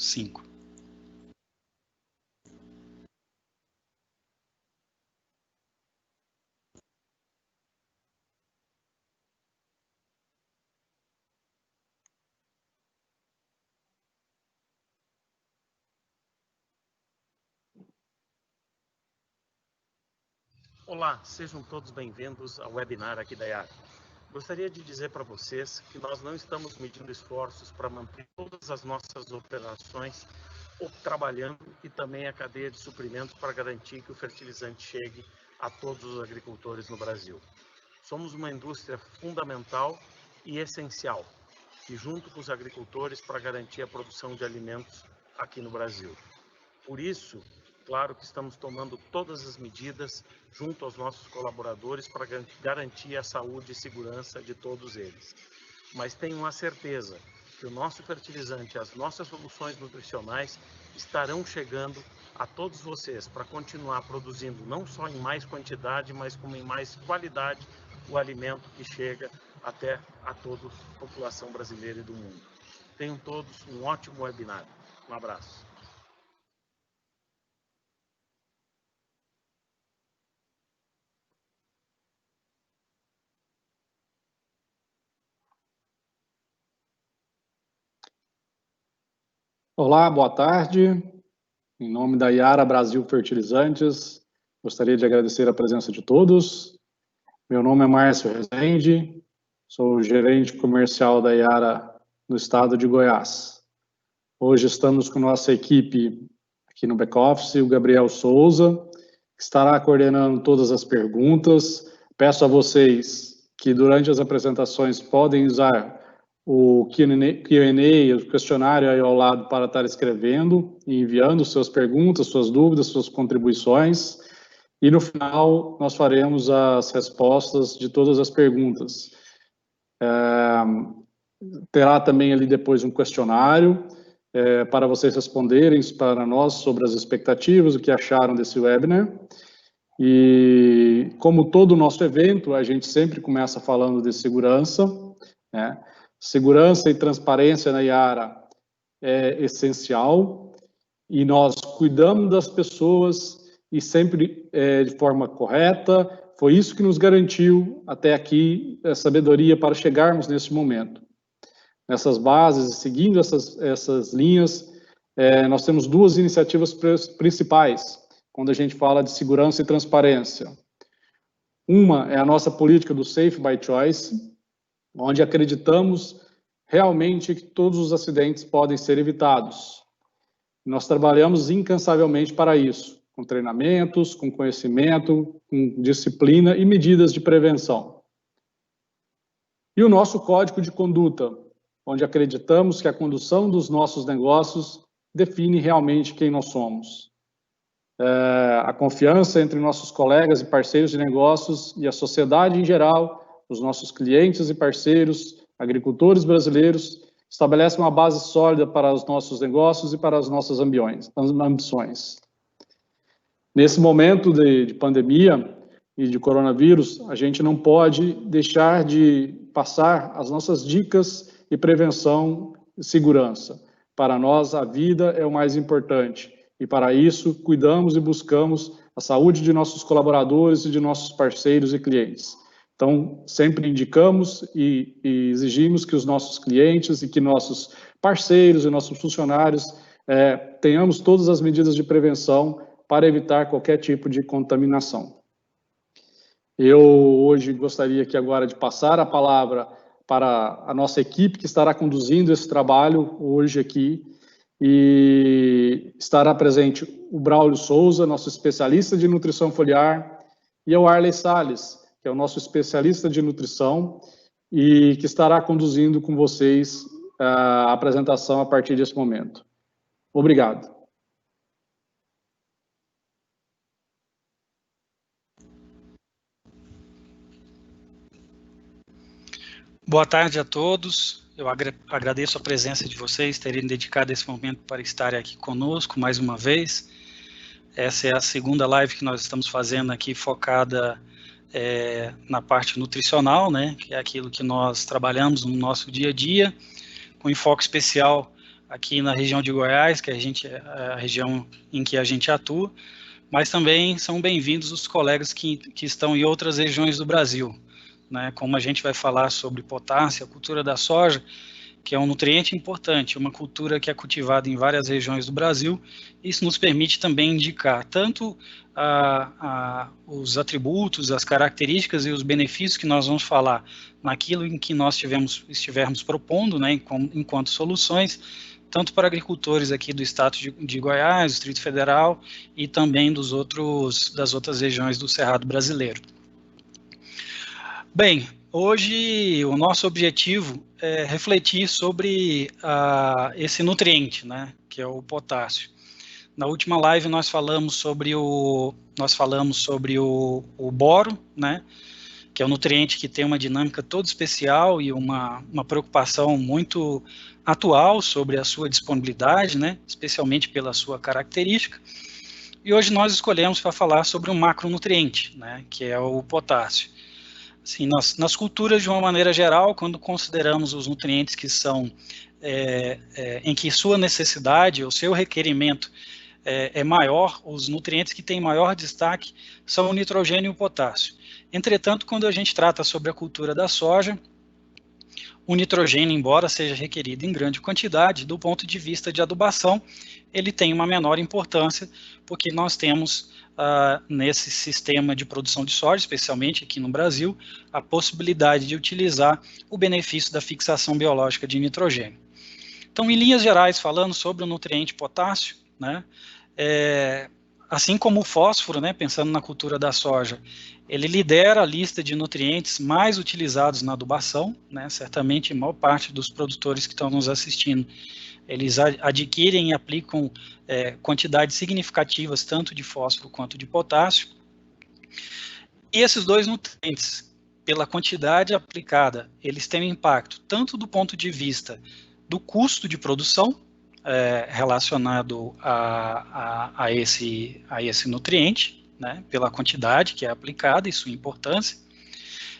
5. Olá, sejam todos bem-vindos ao webinar aqui da Yara. Gostaria de dizer para vocês que nós não estamos medindo esforços para manter todas as nossas operações trabalhando e também a cadeia de suprimentos para garantir que o fertilizante chegue a todos os agricultores no Brasil. Somos uma indústria fundamental e essencial, e junto com os agricultores para garantir a produção de alimentos aqui no Brasil. Por isso, claro que estamos tomando todas as medidas junto aos nossos colaboradores para garantir a saúde e segurança de todos eles. Mas tenham a certeza que o nosso fertilizante e as nossas soluções nutricionais estarão chegando a todos vocês para continuar produzindo não só em mais quantidade, mas como em mais qualidade o alimento que chega até a toda a população brasileira e do mundo. Tenham todos um ótimo webinar. Um abraço. Olá, boa tarde. Em nome da Yara Brasil Fertilizantes, gostaria de agradecer a presença de todos. Meu nome é Márcio Rezende, sou gerente comercial da Yara no estado de Goiás. Hoje estamos com nossa equipe aqui no back-office, o Gabriel Souza, que estará coordenando todas as perguntas. Peço a vocês que durante as apresentações podem usar o Q&A, o questionário aí ao lado para estar escrevendo e enviando suas perguntas, suas dúvidas, suas contribuições. E no final nós faremos as respostas de todas as perguntas. Terá também ali depois um questionário para vocês responderem para nós sobre as expectativas, o que acharam desse webinar. E como todo o nosso evento, a gente sempre começa falando de segurança, né? Segurança e transparência na Yara é essencial e nós cuidamos das pessoas e sempre de forma correta. Foi isso que nos garantiu até aqui a sabedoria para chegarmos nesse momento. Nessas bases, seguindo essas linhas, nós temos duas iniciativas principais quando a gente fala de segurança e transparência. Uma é a nossa política do Safe by Choice, onde acreditamos realmente que todos os acidentes podem ser evitados. Nós trabalhamos incansavelmente para isso, com treinamentos, com conhecimento, com disciplina e medidas de prevenção. E o nosso código de conduta, onde acreditamos que a condução dos nossos negócios define realmente quem nós somos. A confiança entre nossos colegas e parceiros de negócios e a sociedade em geral, os nossos clientes e parceiros, agricultores brasileiros, estabelece uma base sólida para os nossos negócios e para as nossas ambições. Nesse momento de pandemia e de coronavírus, a gente não pode deixar de passar as nossas dicas de prevenção e segurança. Para nós, a vida é o mais importante e, para isso, cuidamos e buscamos a saúde de nossos colaboradores e de nossos parceiros e clientes. Então, sempre indicamos e exigimos que os nossos clientes e que nossos parceiros e nossos funcionários tenhamos todas as medidas de prevenção para evitar qualquer tipo de contaminação. Eu hoje gostaria aqui agora de passar a palavra para a nossa equipe que estará conduzindo esse trabalho hoje aqui e estará presente o Braulio Souza, nosso especialista de nutrição foliar, e o Arley Salles, que é o nosso especialista de nutrição e que estará conduzindo com vocês a apresentação a partir desse momento. Obrigado. Boa tarde a todos. Eu agradeço a presença de vocês, terem dedicado esse momento para estarem aqui conosco mais uma vez. Essa é a segunda live que nós estamos fazendo aqui, focada na parte nutricional, né, que é aquilo que nós trabalhamos no nosso dia a dia, com enfoque especial aqui na região de Goiás, que é a região em que a gente atua, mas também são bem-vindos os colegas que estão em outras regiões do Brasil, né? Como a gente vai falar sobre potássio, a cultura da soja, que é um nutriente importante, uma cultura que é cultivada em várias regiões do Brasil. Isso nos permite também indicar tanto os atributos, as características e os benefícios que nós vamos falar naquilo em que nós estivermos propondo, né, enquanto soluções, tanto para agricultores aqui do estado de Goiás, Distrito Federal, e também das outras regiões do Cerrado brasileiro. Bem, hoje o nosso objetivo é refletir sobre esse nutriente, né, que é o potássio. Na última live nós falamos sobre o boro, né, que é um nutriente que tem uma dinâmica toda especial e uma preocupação muito atual sobre a sua disponibilidade, né, especialmente pela sua característica. E hoje nós escolhemos para falar sobre um macronutriente, né, que é o potássio. Assim, nas culturas, de uma maneira geral, quando consideramos os nutrientes que são, em que sua necessidade, o seu requerimento é maior, os nutrientes que têm maior destaque são o nitrogênio e o potássio. Entretanto, quando a gente trata sobre a cultura da soja, o nitrogênio, embora seja requerido em grande quantidade, do ponto de vista de adubação, ele tem uma menor importância, porque nós temos nesse sistema de produção de soja, especialmente aqui no Brasil, a possibilidade de utilizar o benefício da fixação biológica de nitrogênio. Então, em linhas gerais, falando sobre o nutriente potássio, né, assim como o fósforo, né, pensando na cultura da soja, ele lidera a lista de nutrientes mais utilizados na adubação, né, certamente a maior parte dos produtores que estão nos assistindo, eles adquirem e aplicam quantidades significativas tanto de fósforo quanto de potássio. E esses dois nutrientes, pela quantidade aplicada, eles têm um impacto tanto do ponto de vista do custo de produção, relacionado a esse nutriente, né, pela quantidade que é aplicada e sua importância.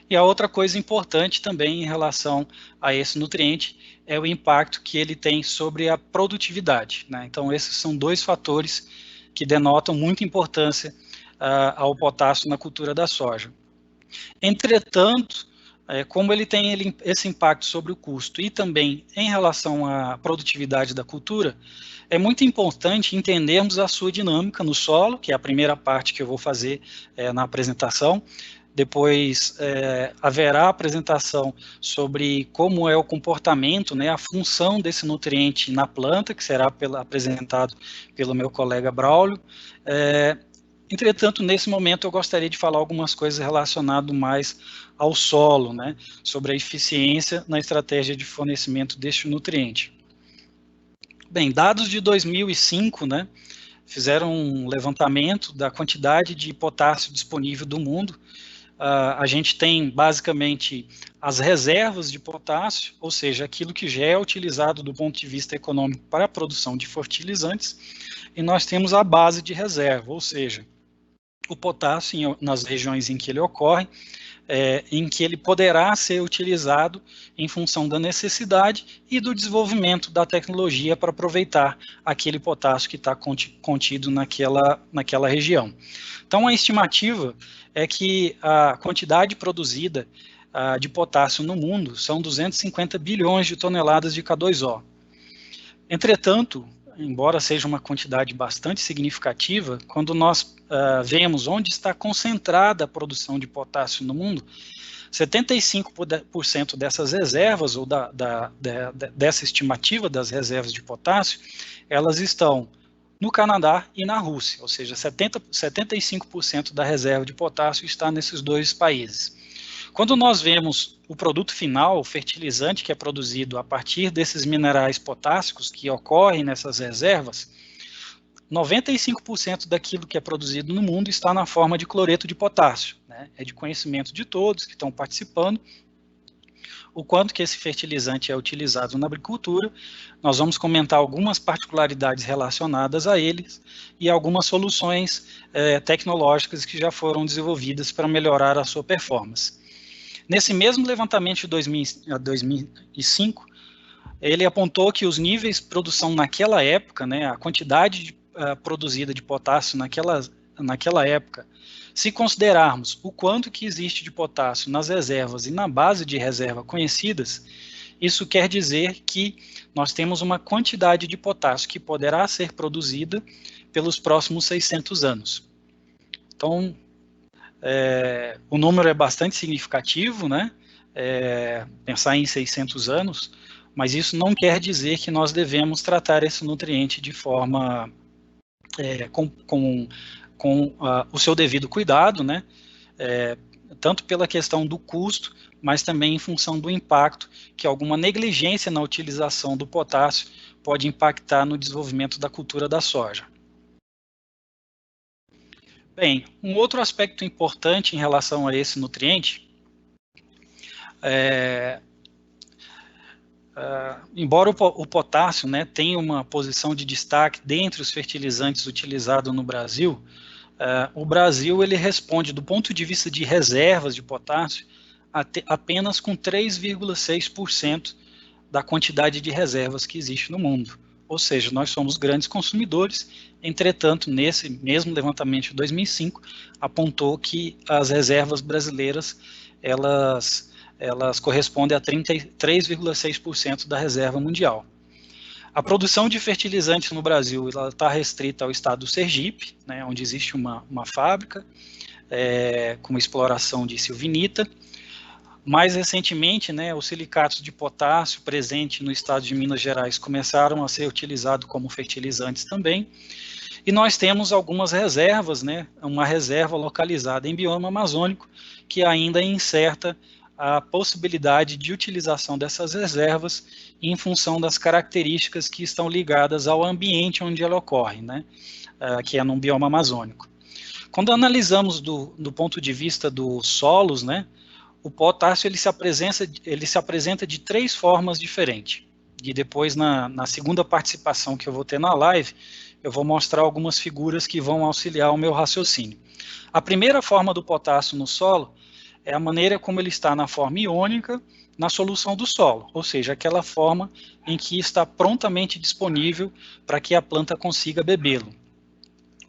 E a outra coisa importante também em relação a esse nutriente é o impacto que ele tem sobre a produtividade, né? Então, esses são dois fatores que denotam muita importância ao potássio na cultura da soja. Entretanto, como ele tem esse impacto sobre o custo e também em relação à produtividade da cultura, é muito importante entendermos a sua dinâmica no solo, que é a primeira parte que eu vou fazer na apresentação. Depois haverá apresentação sobre como é o comportamento, né, a função desse nutriente na planta, que será apresentado pelo meu colega Braulio. Entretanto, nesse momento eu gostaria de falar algumas coisas relacionadas mais ao solo, né, sobre a eficiência na estratégia de fornecimento deste nutriente. Bem, dados de 2005, né, fizeram um levantamento da quantidade de potássio disponível do mundo. A gente tem basicamente as reservas de potássio, ou seja, aquilo que já é utilizado do ponto de vista econômico para a produção de fertilizantes, e nós temos a base de reserva, ou seja, o potássio nas regiões em que ele ocorre, em que ele poderá ser utilizado em função da necessidade e do desenvolvimento da tecnologia para aproveitar aquele potássio que está contido naquela região. Então, a estimativa é que a quantidade produzida de potássio no mundo são 250 bilhões de toneladas de K2O. Entretanto, embora seja uma quantidade bastante significativa, quando nós vemos onde está concentrada a produção de potássio no mundo, 75% dessas reservas, ou dessa estimativa das reservas de potássio, elas estão no Canadá e na Rússia, ou seja, 75% da reserva de potássio está nesses dois países. Quando nós vemos o produto final, o fertilizante que é produzido a partir desses minerais potássicos que ocorrem nessas reservas, 95% daquilo que é produzido no mundo está na forma de cloreto de potássio, né? É de conhecimento de todos que estão participando o quanto que esse fertilizante é utilizado na agricultura. Nós vamos comentar algumas particularidades relacionadas a eles e algumas soluções tecnológicas que já foram desenvolvidas para melhorar a sua performance. Nesse mesmo levantamento de 2005, ele apontou que os níveis de produção naquela época, né, a quantidade produzida de potássio naquela época, se considerarmos o quanto que existe de potássio nas reservas e na base de reserva conhecidas, isso quer dizer que nós temos uma quantidade de potássio que poderá ser produzida pelos próximos 600 anos. Então, o número é bastante significativo, né? Pensar em 600 anos, mas isso não quer dizer que nós devemos tratar esse nutriente de forma com o seu devido cuidado, né? Tanto pela questão do custo, mas também em função do impacto que alguma negligência na utilização do potássio pode impactar no desenvolvimento da cultura da soja. Bem, um outro aspecto importante em relação a esse nutriente, embora o potássio, né, tenha uma posição de destaque dentre os fertilizantes utilizados no Brasil, o Brasil ele responde, do ponto de vista de reservas de potássio, apenas com 3,6% da quantidade de reservas que existe no mundo. Ou seja, nós somos grandes consumidores, entretanto, nesse mesmo levantamento de 2005, apontou que as reservas brasileiras, elas correspondem a 33,6% da reserva mundial. A produção de fertilizantes no Brasil está restrita ao estado do Sergipe, né, onde existe uma fábrica com exploração de silvinita. Mais recentemente, né, os silicatos de potássio presentes no estado de Minas Gerais começaram a ser utilizados como fertilizantes também. E nós temos algumas reservas, né, uma reserva localizada em bioma amazônico, que ainda é incerta a possibilidade de utilização dessas reservas em função das características que estão ligadas ao ambiente onde ela ocorre, né, que é no bioma amazônico. Quando analisamos do ponto de vista dos solos, né, o potássio ele se apresenta de 3 formas diferentes. E depois, na segunda participação que eu vou ter na live, eu vou mostrar algumas figuras que vão auxiliar o meu raciocínio. A primeira forma do potássio no solo é a maneira como ele está na forma iônica na solução do solo, ou seja, aquela forma em que está prontamente disponível para que a planta consiga bebê-lo.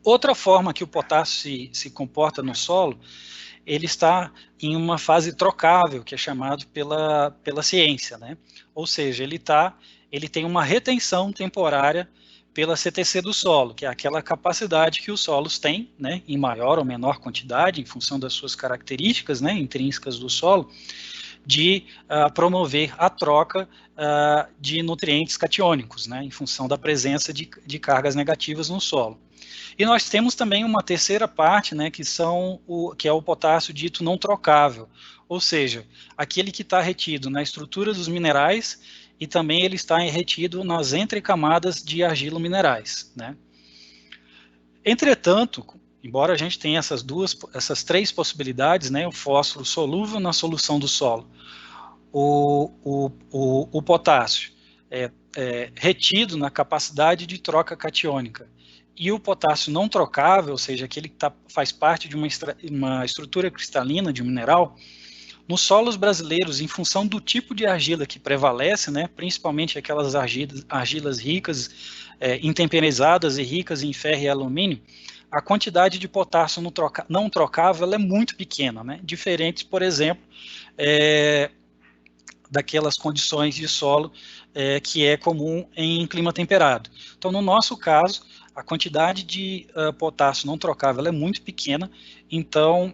Outra forma que o potássio se comporta no solo, ele está em uma fase trocável, que é chamado pela ciência, né? Ou seja, ele tem uma retenção temporária pela CTC do solo, que é aquela capacidade que os solos têm, né, em maior ou menor quantidade, em função das suas características, né, intrínsecas do solo, de promover a troca de nutrientes catiônicos, né, em função da presença de cargas negativas no solo. E nós temos também uma terceira parte, né, que é o potássio dito não trocável, ou seja, aquele que está retido na estrutura dos minerais e também ele está retido nas entrecamadas de argilo-minerais, né. Entretanto, embora a gente tenha essas 3 possibilidades, né, o fósforo solúvel na solução do solo, o potássio retido na capacidade de troca catiônica, e o potássio não trocável, ou seja, aquele que faz parte de uma estrutura cristalina de um mineral, nos solos brasileiros, em função do tipo de argila que prevalece, né, principalmente aquelas argilas ricas, intemperizadas e ricas em ferro e alumínio, a quantidade de potássio não trocável é muito pequena, né, diferente, por exemplo, daquelas condições de solo que é comum em clima temperado. Então, no nosso caso, a quantidade de potássio não trocável é muito pequena, então,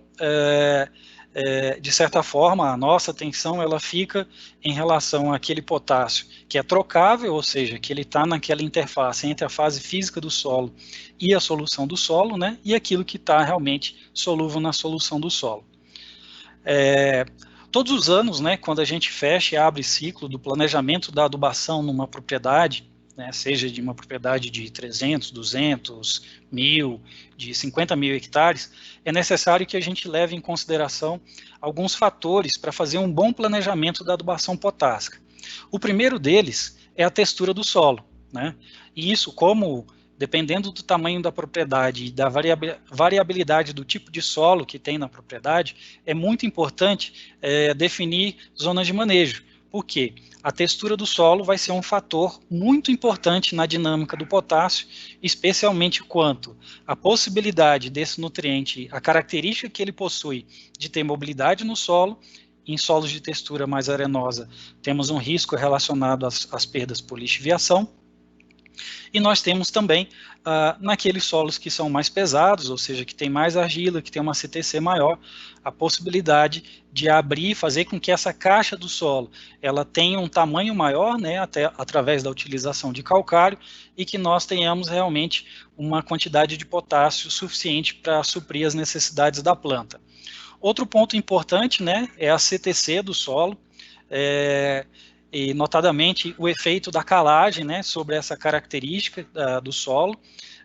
de certa forma, a nossa atenção ela fica em relação àquele potássio que é trocável, ou seja, que ele está naquela interface entre a fase física do solo e a solução do solo, né, e aquilo que está realmente solúvel na solução do solo. Todos os anos, né, quando a gente fecha e abre ciclo do planejamento da adubação numa propriedade, né, seja de uma propriedade de 300, 200, 1.000, de 50 mil hectares, é necessário que a gente leve em consideração alguns fatores para fazer um bom planejamento da adubação potássica. O primeiro deles é a textura do solo, né, e isso, dependendo do tamanho da propriedade e da variabilidade do tipo de solo que tem na propriedade, é muito importante definir zonas de manejo, Por quê? A textura do solo vai ser um fator muito importante na dinâmica do potássio, especialmente quanto a possibilidade desse nutriente, a característica que ele possui de ter mobilidade no solo. Em solos de textura mais arenosa, temos um risco relacionado às perdas por lixiviação. E nós temos também, naqueles solos que são mais pesados, ou seja, que tem mais argila, que tem uma CTC maior, a possibilidade de abrir, fazer com que essa caixa do solo ela tenha um tamanho maior, né, até através da utilização de calcário, e que nós tenhamos realmente uma quantidade de potássio suficiente para suprir as necessidades da planta. Outro ponto importante, né, é a CTC do solo, e notadamente o efeito da calagem, né, sobre essa característica do solo.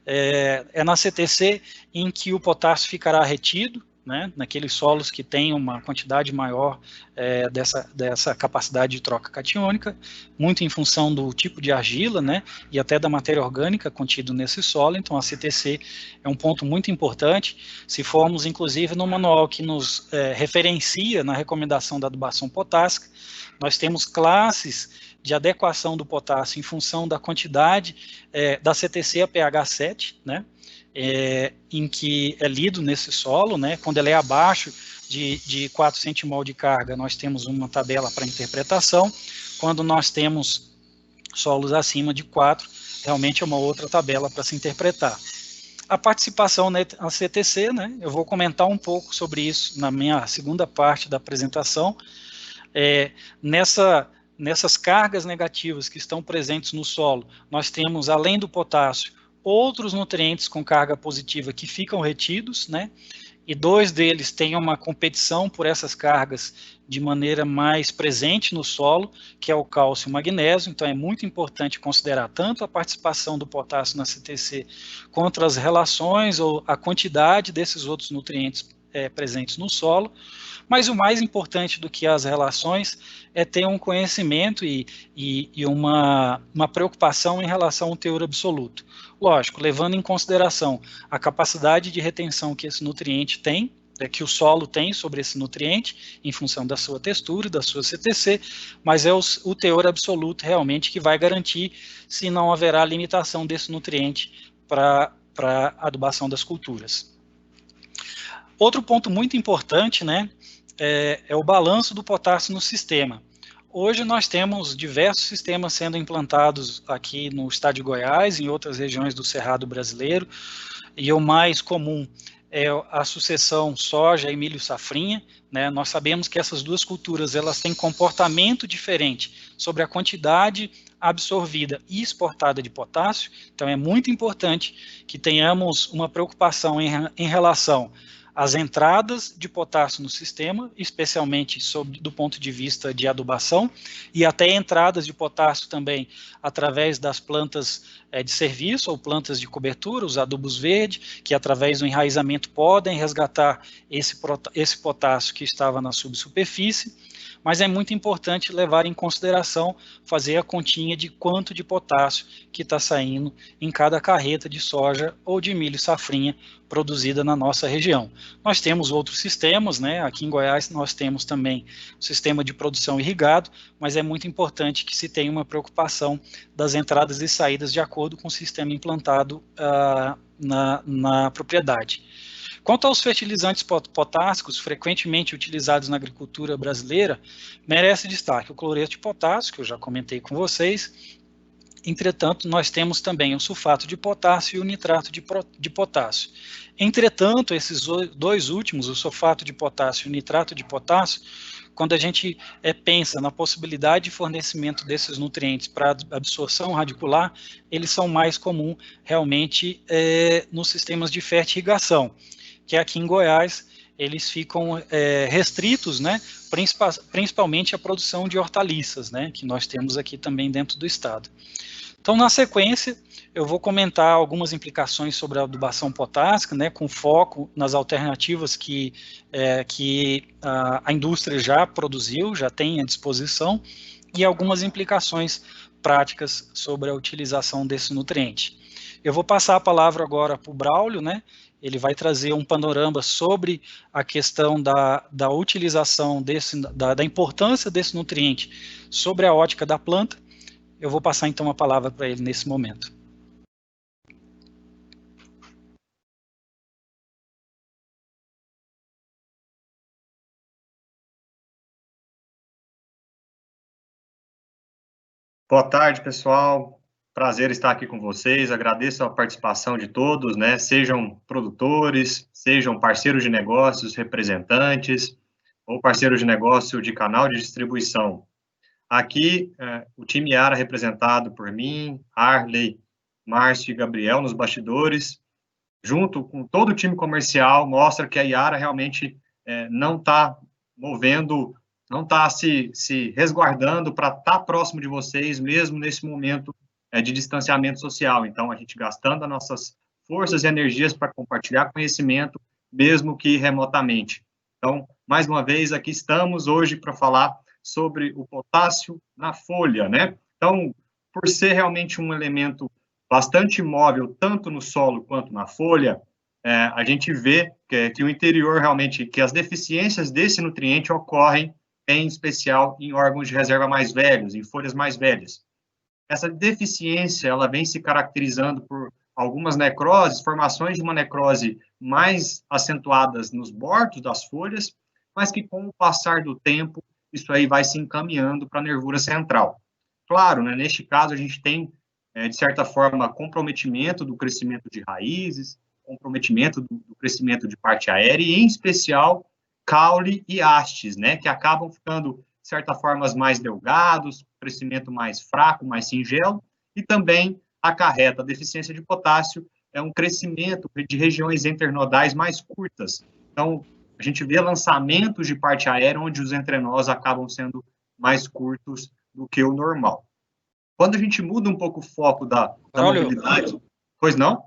É na CTC em que o potássio ficará retido, né, naqueles solos que têm uma quantidade maior dessa capacidade de troca catiônica, muito em função do tipo de argila, né, e até da matéria orgânica contido nesse solo. Então a CTC é um ponto muito importante. Se formos inclusive no manual que nos referencia na recomendação da adubação potássica, nós temos classes de adequação do potássio em função da quantidade da CTC a pH 7, né, em que é lido nesse solo, né, quando ele é abaixo de 4 centimol de carga, nós temos uma tabela para interpretação. Quando nós temos solos acima de 4, realmente é uma outra tabela para se interpretar. A participação na CTC, né, eu vou comentar um pouco sobre isso na minha segunda parte da apresentação. Nessas cargas negativas que estão presentes no solo, nós temos, além do potássio, outros nutrientes com carga positiva que ficam retidos, né? E 2 deles têm uma competição por essas cargas de maneira mais presente no solo, que é o cálcio e o magnésio. Então é muito importante considerar tanto a participação do potássio na CTC, quanto as relações ou a quantidade desses outros nutrientes presentes no solo. Mas o mais importante do que as relações é ter um conhecimento e uma preocupação em relação ao teor absoluto. Lógico, levando em consideração a capacidade de retenção que esse nutriente tem, que o solo tem sobre esse nutriente, em função da sua textura e da sua CTC, mas é o teor absoluto realmente que vai garantir se não haverá limitação desse nutriente para a adubação das culturas. Outro ponto muito importante, né, é o balanço do potássio no sistema. Hoje nós temos diversos sistemas sendo implantados aqui no estado de Goiás, em outras regiões do Cerrado brasileiro, e o mais comum é a sucessão soja e milho safrinha, né? Nós sabemos que essas duas culturas elas têm comportamento diferente sobre a quantidade absorvida e exportada de potássio, então é muito importante que tenhamos uma preocupação em relação às entradas de potássio no sistema, especialmente do ponto de vista de adubação, e até entradas de potássio também através das plantas de serviço ou plantas de cobertura, os adubos verdes, que através do enraizamento podem resgatar esse potássio que estava na subsuperfície, mas é muito importante levar em consideração, fazer a continha de quanto de potássio que está saindo em cada carreta de soja ou de milho safrinha produzida na nossa região. Nós temos outros sistemas, né? Aqui em Goiás nós temos também o sistema de produção irrigado, mas é muito importante que se tenha uma preocupação das entradas e saídas de acordo com o sistema implantado na propriedade. Quanto aos fertilizantes potássicos frequentemente utilizados na agricultura brasileira, merece destaque o cloreto de potássio, que eu já comentei com vocês. Entretanto, nós temos também o sulfato de potássio e o nitrato de potássio. Entretanto, esses dois últimos, o sulfato de potássio e o nitrato de potássio, quando a gente pensa na possibilidade de fornecimento desses nutrientes para absorção radicular, eles são mais comuns realmente nos sistemas de fertirrigação, que aqui em Goiás eles ficam restritos, né, principalmente à produção de hortaliças, né, que nós temos aqui também dentro do estado. Então, na sequência, eu vou comentar algumas implicações sobre a adubação potássica, né, com foco nas alternativas que a indústria já produziu, já tem à disposição, e algumas implicações práticas sobre a utilização desse nutriente. Eu vou passar a palavra agora para o Braulio, né? Ele vai trazer um panorama sobre a questão da utilização da importância desse nutriente sobre a ótica da planta. Eu vou passar então a palavra para ele nesse momento. Boa tarde, pessoal. Prazer estar aqui com vocês. Agradeço a participação de todos, né? Sejam produtores, sejam parceiros de negócios, representantes, ou parceiros de negócio de canal de distribuição. Aqui, o time Yara, representado por mim, Arley, Márcio e Gabriel nos bastidores, junto com todo o time comercial, mostra que a Yara realmente não está movendo, não está se resguardando para estar próximo de vocês, mesmo nesse momento de distanciamento social. Então, a gente gastando as nossas forças e energias para compartilhar conhecimento, mesmo que remotamente. Então, mais uma vez, aqui estamos hoje para falar sobre o potássio na folha, né? Então, por ser realmente um elemento bastante móvel, tanto no solo quanto na folha, a gente vê que o interior realmente, que as deficiências desse nutriente ocorrem, em especial, em órgãos de reserva mais velhos, em folhas mais velhas. Essa deficiência, ela vem se caracterizando por algumas necroses, formações de uma necrose mais acentuadas nos bordos das folhas, mas que com o passar do tempo, isso aí vai se encaminhando para a nervura central. Claro, né, neste caso, a gente tem, de certa forma, comprometimento do crescimento de raízes, comprometimento do crescimento de parte aérea, e, em especial, caule e hastes, né, que acabam ficando, de certa forma, mais delgados, crescimento mais fraco, mais singelo, e também acarreta a deficiência de potássio, é um crescimento de regiões internodais mais curtas. Então, a gente vê lançamentos de parte aérea onde os entrenós acabam sendo mais curtos do que o normal. Quando a gente muda um pouco o foco da mobilidade... Pois não?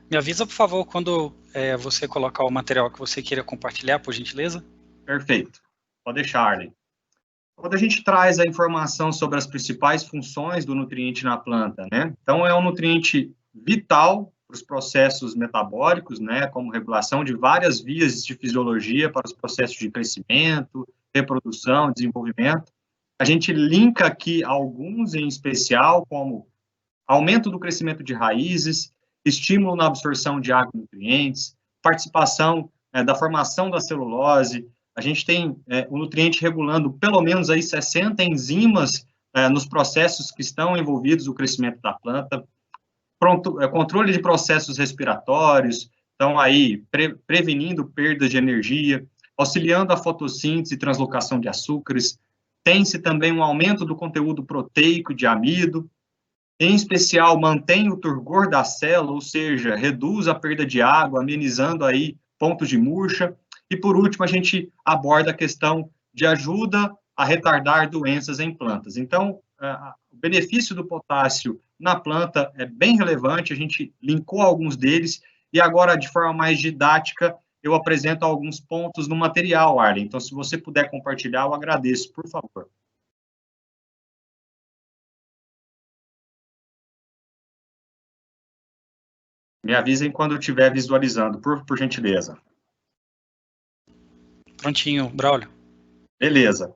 Me avisa, por favor, quando você colocar o material que você queira compartilhar, por gentileza. Perfeito. Pode deixar, Arley. Quando a gente traz a informação sobre as principais funções do nutriente na planta, né? Então, é um nutriente vital para os processos metabólicos, né? Como regulação de várias vias de fisiologia para os processos de crescimento, reprodução, desenvolvimento. A gente linka aqui alguns em especial, como aumento do crescimento de raízes, estímulo na absorção de água e nutrientes, participação da formação da celulose. A gente tem o nutriente regulando pelo menos aí 60 enzimas nos processos que estão envolvidos no crescimento da planta, controle de processos respiratórios, então aí prevenindo perdas de energia, auxiliando a fotossíntese e translocação de açúcares. Tem-se também um aumento do conteúdo proteico de amido, em especial mantém o turgor da célula, ou seja, reduz a perda de água, amenizando aí pontos de murcha. E, por último, a gente aborda a questão de ajuda a retardar doenças em plantas. Então, o benefício do potássio na planta é bem relevante, a gente linkou alguns deles, e agora, de forma mais didática, eu apresento alguns pontos no material, Arlen. Então, se você puder compartilhar, eu agradeço, por favor. Me avisem quando eu estiver visualizando, por gentileza. Prontinho, Braulio. Beleza.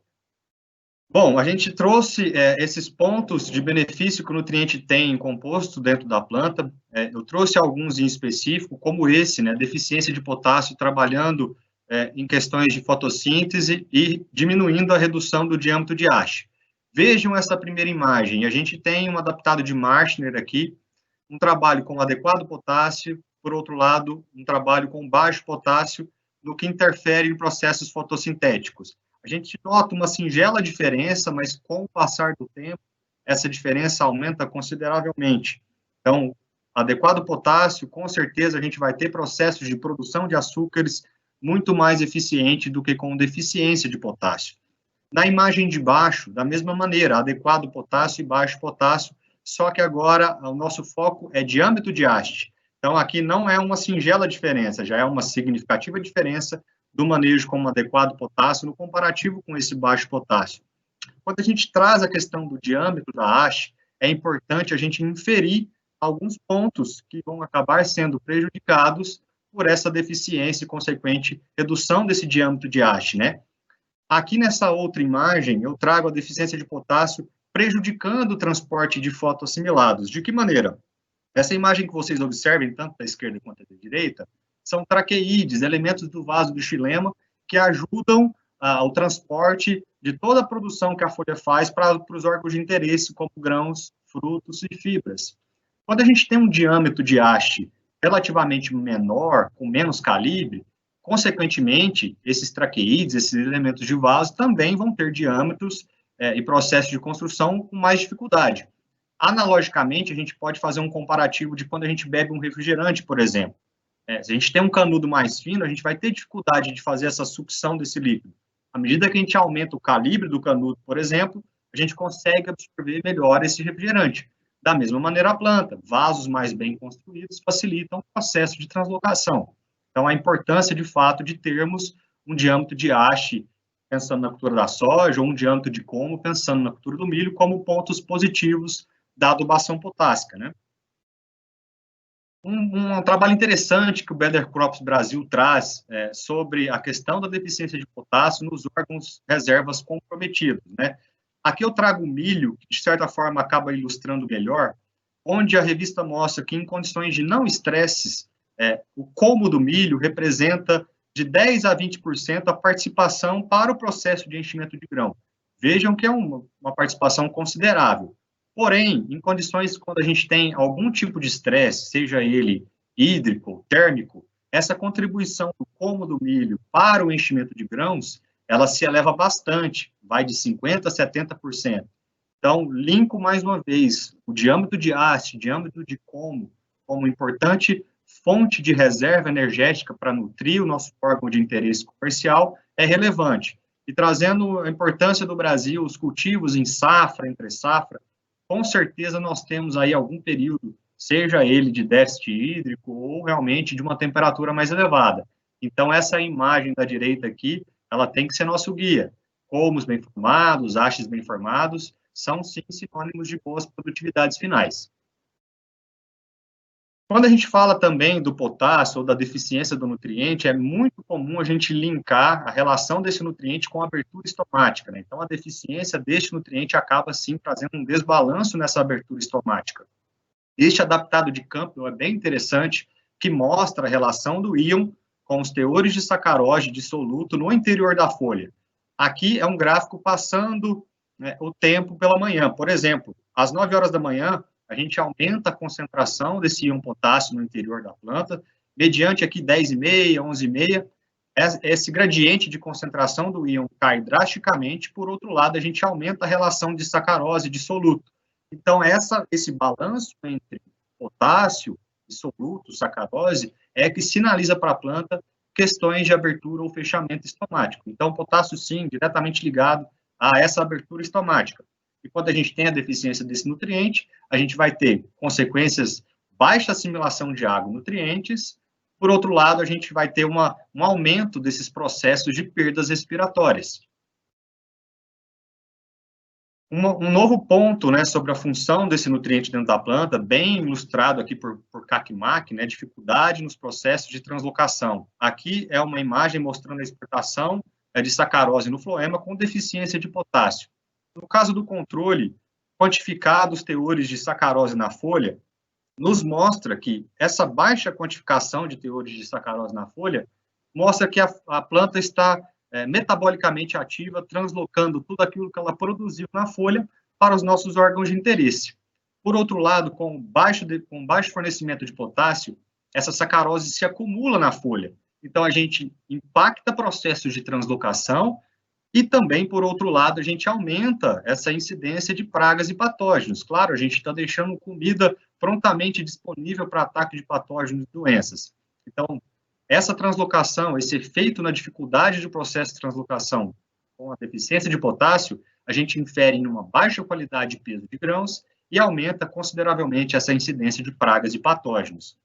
Bom, a gente trouxe esses pontos de benefício que o nutriente tem em composto dentro da planta. Eu trouxe alguns em específico, como esse, né, deficiência de potássio, trabalhando em questões de fotossíntese e diminuindo a redução do diâmetro de haste. Vejam essa primeira imagem. A gente tem um adaptado de Marshner aqui, um trabalho com adequado potássio, por outro lado, um trabalho com baixo potássio, no que interfere em processos fotossintéticos. A gente nota uma singela diferença, mas com o passar do tempo, essa diferença aumenta consideravelmente. Então, adequado potássio, com certeza a gente vai ter processos de produção de açúcares muito mais eficiente do que com deficiência de potássio. Na imagem de baixo, da mesma maneira, adequado potássio e baixo potássio, só que agora o nosso foco é diâmetro de haste. Então, aqui não é uma singela diferença, já é uma significativa diferença do manejo com um adequado potássio no comparativo com esse baixo potássio. Quando a gente traz a questão do diâmetro da haste, é importante a gente inferir alguns pontos que vão acabar sendo prejudicados por essa deficiência e consequente redução desse diâmetro de haste, né? Aqui nessa outra imagem, eu trago a deficiência de potássio prejudicando o transporte de fotoassimilados. De que maneira? Essa imagem que vocês observem, tanto da esquerda quanto da direita, são traqueídeos, elementos do vaso do xilema, que ajudam ao transporte de toda a produção que a folha faz para os órgãos de interesse, como grãos, frutos e fibras. Quando a gente tem um diâmetro de haste relativamente menor, com menos calibre, consequentemente, esses traqueídeos, esses elementos de vaso, também vão ter diâmetros e processos de construção com mais dificuldade. Analogicamente, a gente pode fazer um comparativo de quando a gente bebe um refrigerante, por exemplo. Se a gente tem um canudo mais fino, a gente vai ter dificuldade de fazer essa sucção desse líquido. À medida que a gente aumenta o calibre do canudo, por exemplo, a gente consegue absorver melhor esse refrigerante. Da mesma maneira, a planta, vasos mais bem construídos facilitam o processo de translocação. Então, a importância, de fato, de termos um diâmetro de haste, pensando na cultura da soja, ou um diâmetro de como, pensando na cultura do milho, como pontos positivos da adubação potássica, né? Um trabalho interessante que o Better Crops Brasil traz sobre a questão da deficiência de potássio nos órgãos reservas comprometidos, né? Aqui eu trago o milho, que de certa forma acaba ilustrando melhor, onde a revista mostra que em condições de não estresses, o colmo do milho representa de 10% a 20% a participação para o processo de enchimento de grão. Vejam que é uma participação considerável. Porém, em condições quando a gente tem algum tipo de estresse, seja ele hídrico ou térmico, essa contribuição do colmo do milho para o enchimento de grãos, ela se eleva bastante, vai de 50% a 70%. Então, linko mais uma vez o diâmetro de haste, diâmetro de colmo, como importante fonte de reserva energética para nutrir o nosso órgão de interesse comercial, é relevante. E trazendo a importância do Brasil, os cultivos em safra, entre safra, com certeza nós temos aí algum período, seja ele de déficit hídrico ou realmente de uma temperatura mais elevada. Então, essa imagem da direita aqui, ela tem que ser nosso guia. Colmos bem formados, hastes bem formados, são sim sinônimos de boas produtividades finais. Quando a gente fala também do potássio ou da deficiência do nutriente, é muito comum a gente linkar a relação desse nutriente com a abertura estomática, né? Então, a deficiência deste nutriente acaba, sim, trazendo um desbalanço nessa abertura estomática. Este adaptado de Campbell é bem interessante, que mostra a relação do íon com os teores de sacarose dissoluto no interior da folha. Aqui é um gráfico passando o tempo pela manhã. Por exemplo, às 9 horas da manhã, a gente aumenta a concentração desse íon potássio no interior da planta, mediante aqui 10,5, 11,5, esse gradiente de concentração do íon cai drasticamente, por outro lado, a gente aumenta a relação de sacarose dissoluto. Então, esse balanço entre potássio, dissoluto, sacarose, é que sinaliza para a planta questões de abertura ou fechamento estomático. Então, o potássio, sim, diretamente ligado a essa abertura estomática. E quando a gente tem a deficiência desse nutriente, a gente vai ter consequências, baixa assimilação de água e nutrientes. Por outro lado, a gente vai ter um aumento desses processos de perdas respiratórias. Um novo ponto, né, sobre a função desse nutriente dentro da planta, bem ilustrado aqui por Kakmak, né, dificuldade nos processos de translocação. Aqui é uma imagem mostrando a exportação de sacarose no floema com deficiência de potássio. No caso do controle, quantificar os teores de sacarose na folha, nos mostra que essa baixa quantificação de teores de sacarose na folha mostra que a planta está metabolicamente ativa, translocando tudo aquilo que ela produziu na folha para os nossos órgãos de interesse. Por outro lado, com baixo fornecimento de potássio, essa sacarose se acumula na folha. Então, a gente impacta processos de translocação e também, por outro lado, a gente aumenta essa incidência de pragas e patógenos. Claro, a gente está deixando comida prontamente disponível para ataque de patógenos e doenças. Então, essa translocação, esse efeito na dificuldade do processo de translocação com a deficiência de potássio, a gente infere em uma baixa qualidade e peso de grãos e aumenta consideravelmente essa incidência de pragas e patógenos.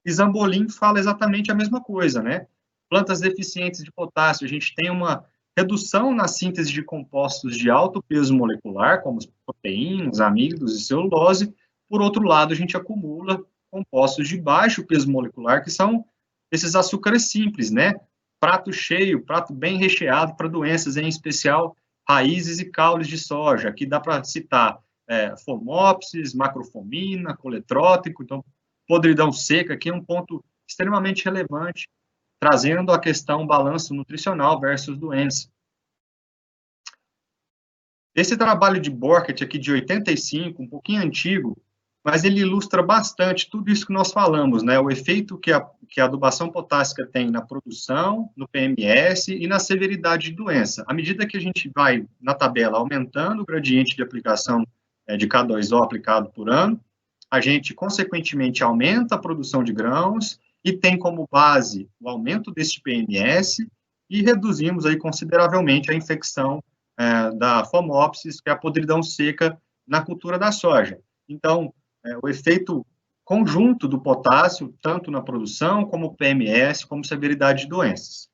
E Zambolin fala exatamente a mesma coisa, né? Plantas deficientes de potássio, a gente tem uma redução na síntese de compostos de alto peso molecular, como as proteínas, amidos e celulose. Por outro lado, a gente acumula compostos de baixo peso molecular, que são esses açúcares simples, né? Prato cheio, prato bem recheado para doenças, em especial raízes e caules de soja. Aqui dá para citar fomopsis, macrofomina, coletrótico. Então, podridão seca aqui é um ponto extremamente relevante, trazendo a questão balanço nutricional versus doença. Esse trabalho de Borchert aqui de 85, um pouquinho antigo, mas ele ilustra bastante tudo isso que nós falamos, né? O efeito que a adubação potássica tem na produção, no PMS e na severidade de doença. À medida que a gente vai, na tabela, aumentando o gradiente de aplicação de K2O aplicado por ano, a gente, consequentemente, aumenta a produção de grãos e tem como base o aumento deste PMS e reduzimos aí consideravelmente a infecção da fomopsis, que é a podridão seca na cultura da soja. Então, o efeito conjunto do potássio, tanto na produção, como PMS, como severidade de doenças.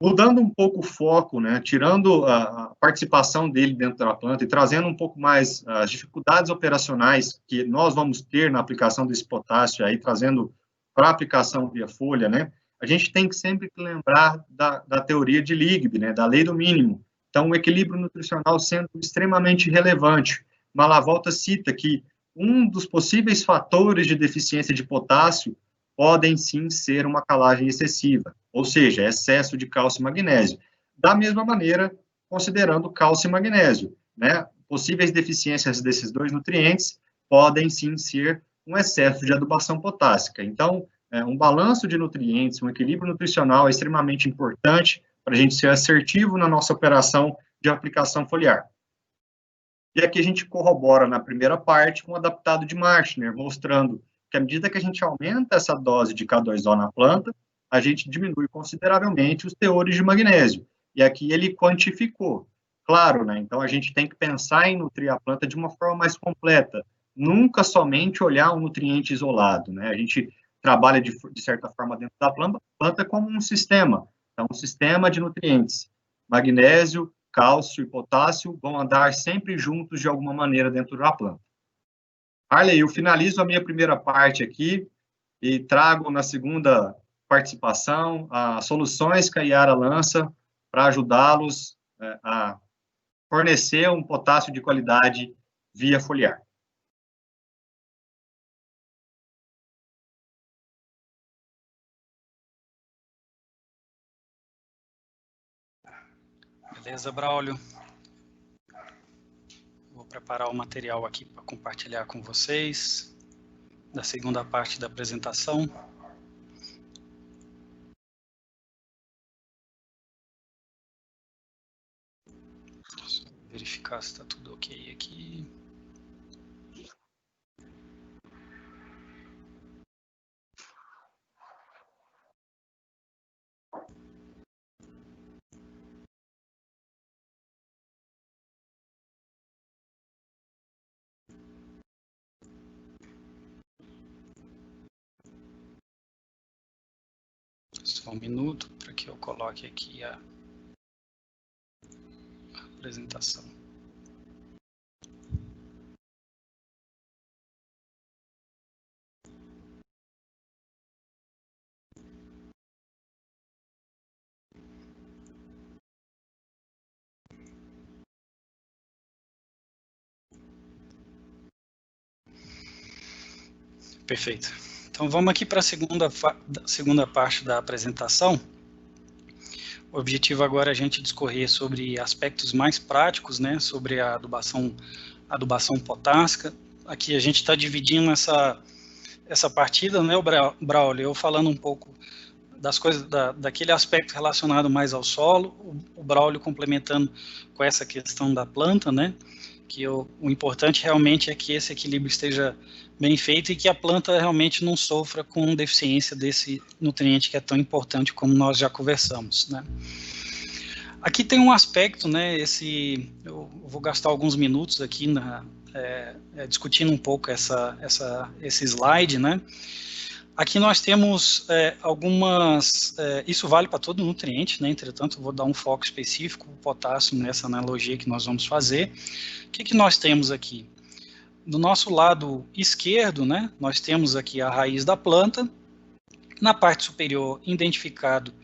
Mudando um pouco o foco, né, tirando a participação dele dentro da planta e trazendo um pouco mais as dificuldades operacionais que nós vamos ter na aplicação desse potássio, aí trazendo para a aplicação via folha, né, a gente tem que sempre lembrar da teoria de Liebig, né, da lei do mínimo. Então, o equilíbrio nutricional sendo extremamente relevante. Malavolta cita que um dos possíveis fatores de deficiência de potássio podem sim ser uma calagem excessiva, ou seja, excesso de cálcio e magnésio. Da mesma maneira, considerando cálcio e magnésio, né? Possíveis deficiências desses dois nutrientes podem sim ser um excesso de adubação potássica. Então, um balanço de nutrientes, um equilíbrio nutricional é extremamente importante para a gente ser assertivo na nossa operação de aplicação foliar. E aqui a gente corrobora na primeira parte com o adaptado de Martner, mostrando que à medida que a gente aumenta essa dose de K2O na planta, a gente diminui consideravelmente os teores de magnésio. E aqui ele quantificou. Claro, né? Então a gente tem que pensar em nutrir a planta de uma forma mais completa. Nunca somente olhar um nutriente isolado, né? A gente trabalha de certa forma dentro da planta como um sistema. Então, um sistema de nutrientes. Magnésio, cálcio e potássio vão andar sempre juntos de alguma maneira dentro da planta. Arley, eu finalizo a minha primeira parte aqui e trago na segunda participação as soluções que a Yara lança para ajudá-los a fornecer um potássio de qualidade via foliar. Beleza, Braulio? Vou preparar o material aqui para compartilhar com vocês, da segunda parte da apresentação. Só verificar se está tudo ok aqui. Só um minuto para que eu coloque aqui a apresentação. Perfeito. Então vamos aqui para a segunda parte da apresentação. O objetivo agora é a gente discorrer sobre aspectos mais práticos, né, sobre a adubação potássica. Aqui a gente está dividindo essa partida, né, o Braulio, eu falando um pouco das coisas, daquele aspecto relacionado mais ao solo, o Braulio complementando com essa questão da planta, né, que o importante realmente é que esse equilíbrio esteja bem feito e que a planta realmente não sofra com deficiência desse nutriente que é tão importante como nós já conversamos, né. Aqui tem um aspecto, né, eu vou gastar alguns minutos aqui discutindo um pouco esse slide, né. Aqui nós temos algumas, isso vale para todo nutriente, né? Entretanto, eu vou dar um foco específico para o potássio nessa analogia que nós vamos fazer. O que nós temos aqui? Do nosso lado esquerdo, né, nós temos aqui a raiz da planta, na parte superior, identificado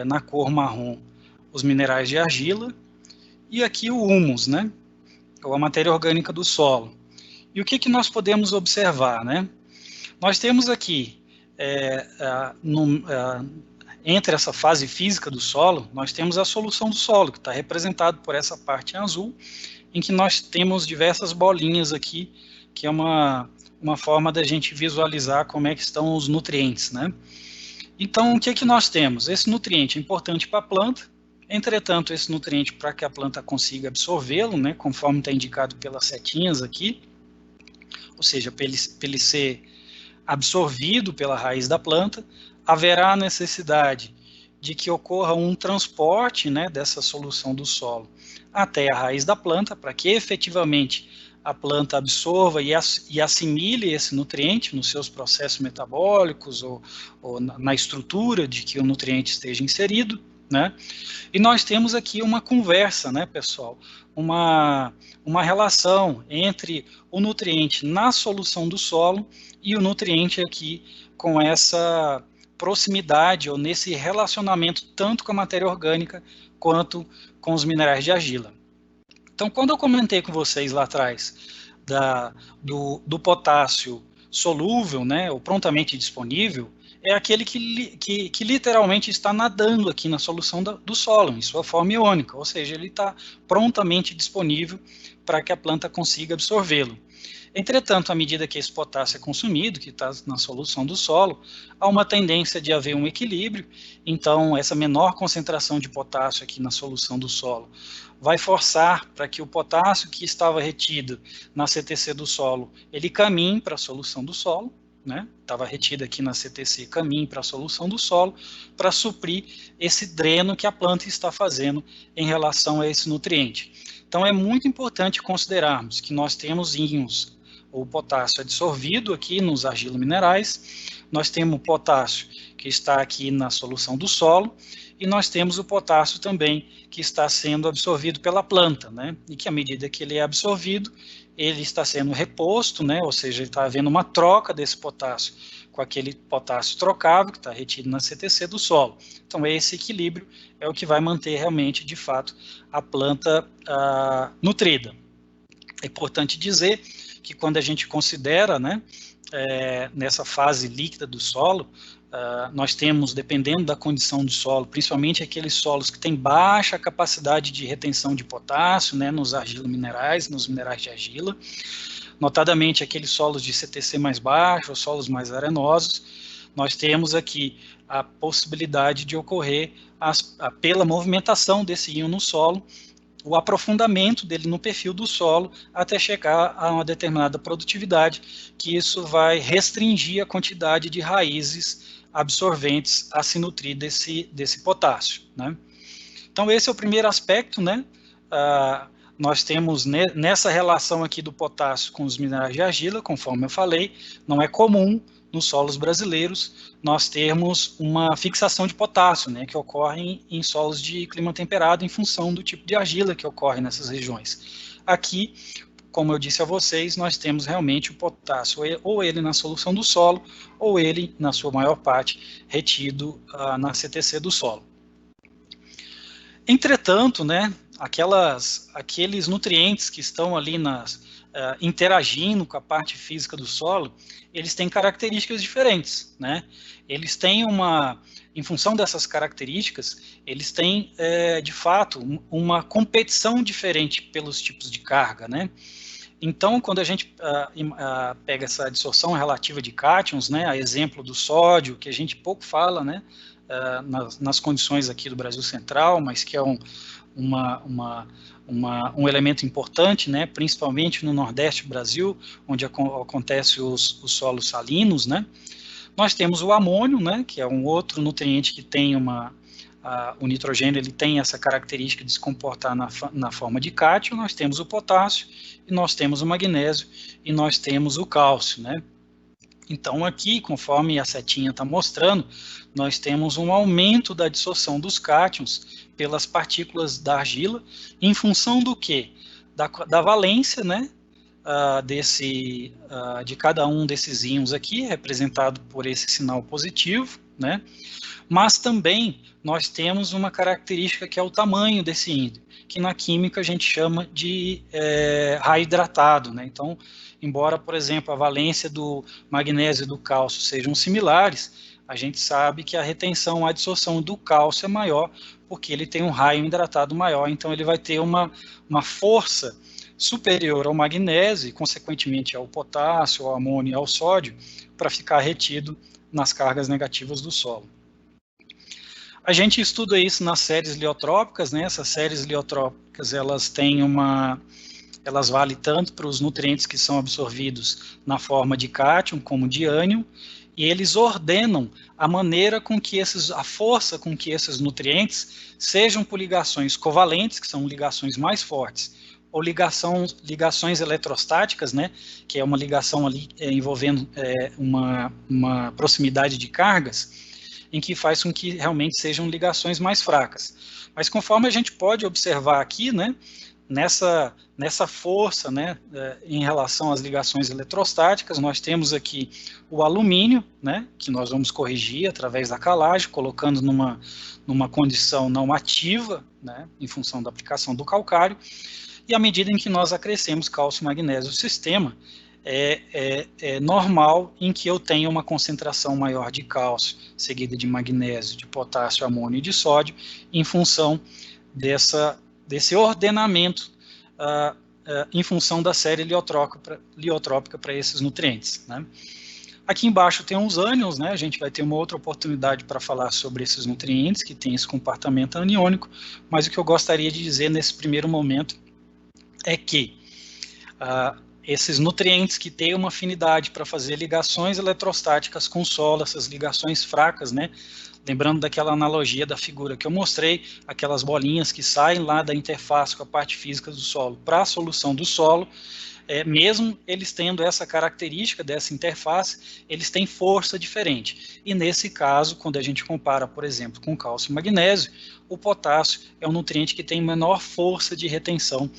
na cor marrom, os minerais de argila, e aqui o humus, né, ou a matéria orgânica do solo. E o que nós podemos observar, né? Nós temos aqui, entre essa fase física do solo, nós temos a solução do solo, que está representado por essa parte em azul, em que nós temos diversas bolinhas aqui, que é uma forma da gente visualizar como é que estão os nutrientes, né? Então, o que nós temos? Esse nutriente é importante para a planta, entretanto, esse nutriente, para que a planta consiga absorvê-lo, né, conforme está indicado pelas setinhas aqui, ou seja, para ele ser absorvido pela raiz da planta, haverá a necessidade de que ocorra um transporte, né, dessa solução do solo até a raiz da planta, para que efetivamente a planta absorva e assimile esse nutriente nos seus processos metabólicos ou na estrutura de que o nutriente esteja inserido, né? E nós temos aqui uma conversa, né, pessoal? Uma relação entre o nutriente na solução do solo e o nutriente aqui com essa proximidade ou nesse relacionamento tanto com a matéria orgânica quanto com os minerais de argila. Então, quando eu comentei com vocês lá atrás do potássio solúvel, né, ou prontamente disponível, é aquele que literalmente está nadando aqui na solução do solo, em sua forma iônica, ou seja, ele está prontamente disponível para que a planta consiga absorvê-lo. Entretanto, à medida que esse potássio é consumido, que está na solução do solo, há uma tendência de haver um equilíbrio, então essa menor concentração de potássio aqui na solução do solo vai forçar para que o potássio que estava retido na CTC do solo, ele caminhe para a solução do solo, né? Estava retido aqui na CTC, caminhe para a solução do solo, para suprir esse dreno que a planta está fazendo em relação a esse nutriente. Então é muito importante considerarmos que nós temos íons, o potássio absorvido aqui nos argilominerais, nós temos o potássio que está aqui na solução do solo, e nós temos o potássio também que está sendo absorvido pela planta, né? E que à medida que ele é absorvido, ele está sendo reposto, né? Ou seja, está havendo uma troca desse potássio com aquele potássio trocável que está retido na CTC do solo. Então esse equilíbrio é o que vai manter realmente, de fato, a planta nutrida. É importante dizer que quando a gente considera, né, nessa fase líquida do solo, nós temos, dependendo da condição do solo, principalmente aqueles solos que têm baixa capacidade de retenção de potássio, né, nos argilominerais, nos minerais de argila, notadamente aqueles solos de CTC mais baixo, ou solos mais arenosos, nós temos aqui a possibilidade de ocorrer, pela movimentação desse íon no solo, o aprofundamento dele no perfil do solo até chegar a uma determinada produtividade, que isso vai restringir a quantidade de raízes absorventes a se nutrir desse potássio, né? Então esse é o primeiro aspecto, né? Nós temos nessa relação aqui do potássio com os minerais de argila, conforme eu falei, não é comum nos solos brasileiros nós termos uma fixação de potássio, né, que ocorre em solos de clima temperado em função do tipo de argila que ocorre nessas regiões. Aqui, como eu disse a vocês, nós temos realmente o potássio, ou ele na solução do solo, ou ele, na sua maior parte, retido na CTC do solo. Entretanto, né, aqueles nutrientes que estão ali interagindo com a parte física do solo, eles têm características diferentes, né? Eles têm em função dessas características, eles têm, de fato, uma competição diferente pelos tipos de carga, né? Então, quando a gente pega essa dissorção relativa de cátions, né, a exemplo do sódio, que a gente pouco fala, né, nas condições aqui do Brasil Central, mas que é um elemento importante, né, principalmente no Nordeste do Brasil, onde acontece os solos salinos, né. Nós temos o amônio, né, que é um outro nutriente que tem o nitrogênio, ele tem essa característica de se comportar na forma de cátion. Nós temos o potássio, e nós temos o magnésio, e nós temos o cálcio, né. Então, aqui, conforme a setinha está mostrando, nós temos um aumento da dissorção dos cátions pelas partículas da argila, em função do quê? Da valência, né, de cada um desses íons aqui, representado por esse sinal positivo, né, mas também nós temos uma característica que é o tamanho desse íon, que na química a gente chama de raio hidratado, né, então, embora, por exemplo, a valência do magnésio e do cálcio sejam similares, a gente sabe que a retenção, a adsorção do cálcio é maior, porque ele tem um raio hidratado maior, então ele vai ter uma força superior ao magnésio, e consequentemente ao potássio, ao amônio e ao sódio, para ficar retido nas cargas negativas do solo. A gente estuda isso nas séries liotrópicas, né? Essas séries liotrópicas, elas valem tanto para os nutrientes que são absorvidos na forma de cátion como de ânion, e eles ordenam a maneira com que a força com que esses nutrientes sejam por ligações covalentes, que são ligações mais fortes, ou ligações eletrostáticas, né, que é uma ligação ali envolvendo uma proximidade de cargas, em que faz com que realmente sejam ligações mais fracas. Mas conforme a gente pode observar aqui, né, nessa força, né, em relação às ligações eletrostáticas, nós temos aqui o alumínio, né, que nós vamos corrigir através da calagem, colocando numa condição não ativa, né, em função da aplicação do calcário, e à medida em que nós acrescemos cálcio e magnésio no sistema, é normal em que eu tenha uma concentração maior de cálcio, seguida de magnésio, de potássio, amônio e de sódio, em função desse ordenamento em função da série liotrópica para esses nutrientes, né? Aqui embaixo tem uns ânions, né? A gente vai ter uma outra oportunidade para falar sobre esses nutrientes que têm esse comportamento aniônico, mas o que eu gostaria de dizer nesse primeiro momento é que esses nutrientes que têm uma afinidade para fazer ligações eletrostáticas com o solo, essas ligações fracas, né? Lembrando daquela analogia da figura que eu mostrei, aquelas bolinhas que saem lá da interface com a parte física do solo para a solução do solo, mesmo eles tendo essa característica dessa interface, eles têm força diferente. E nesse caso, quando a gente compara, por exemplo, com cálcio e magnésio, o potássio é um nutriente que tem menor força de retenção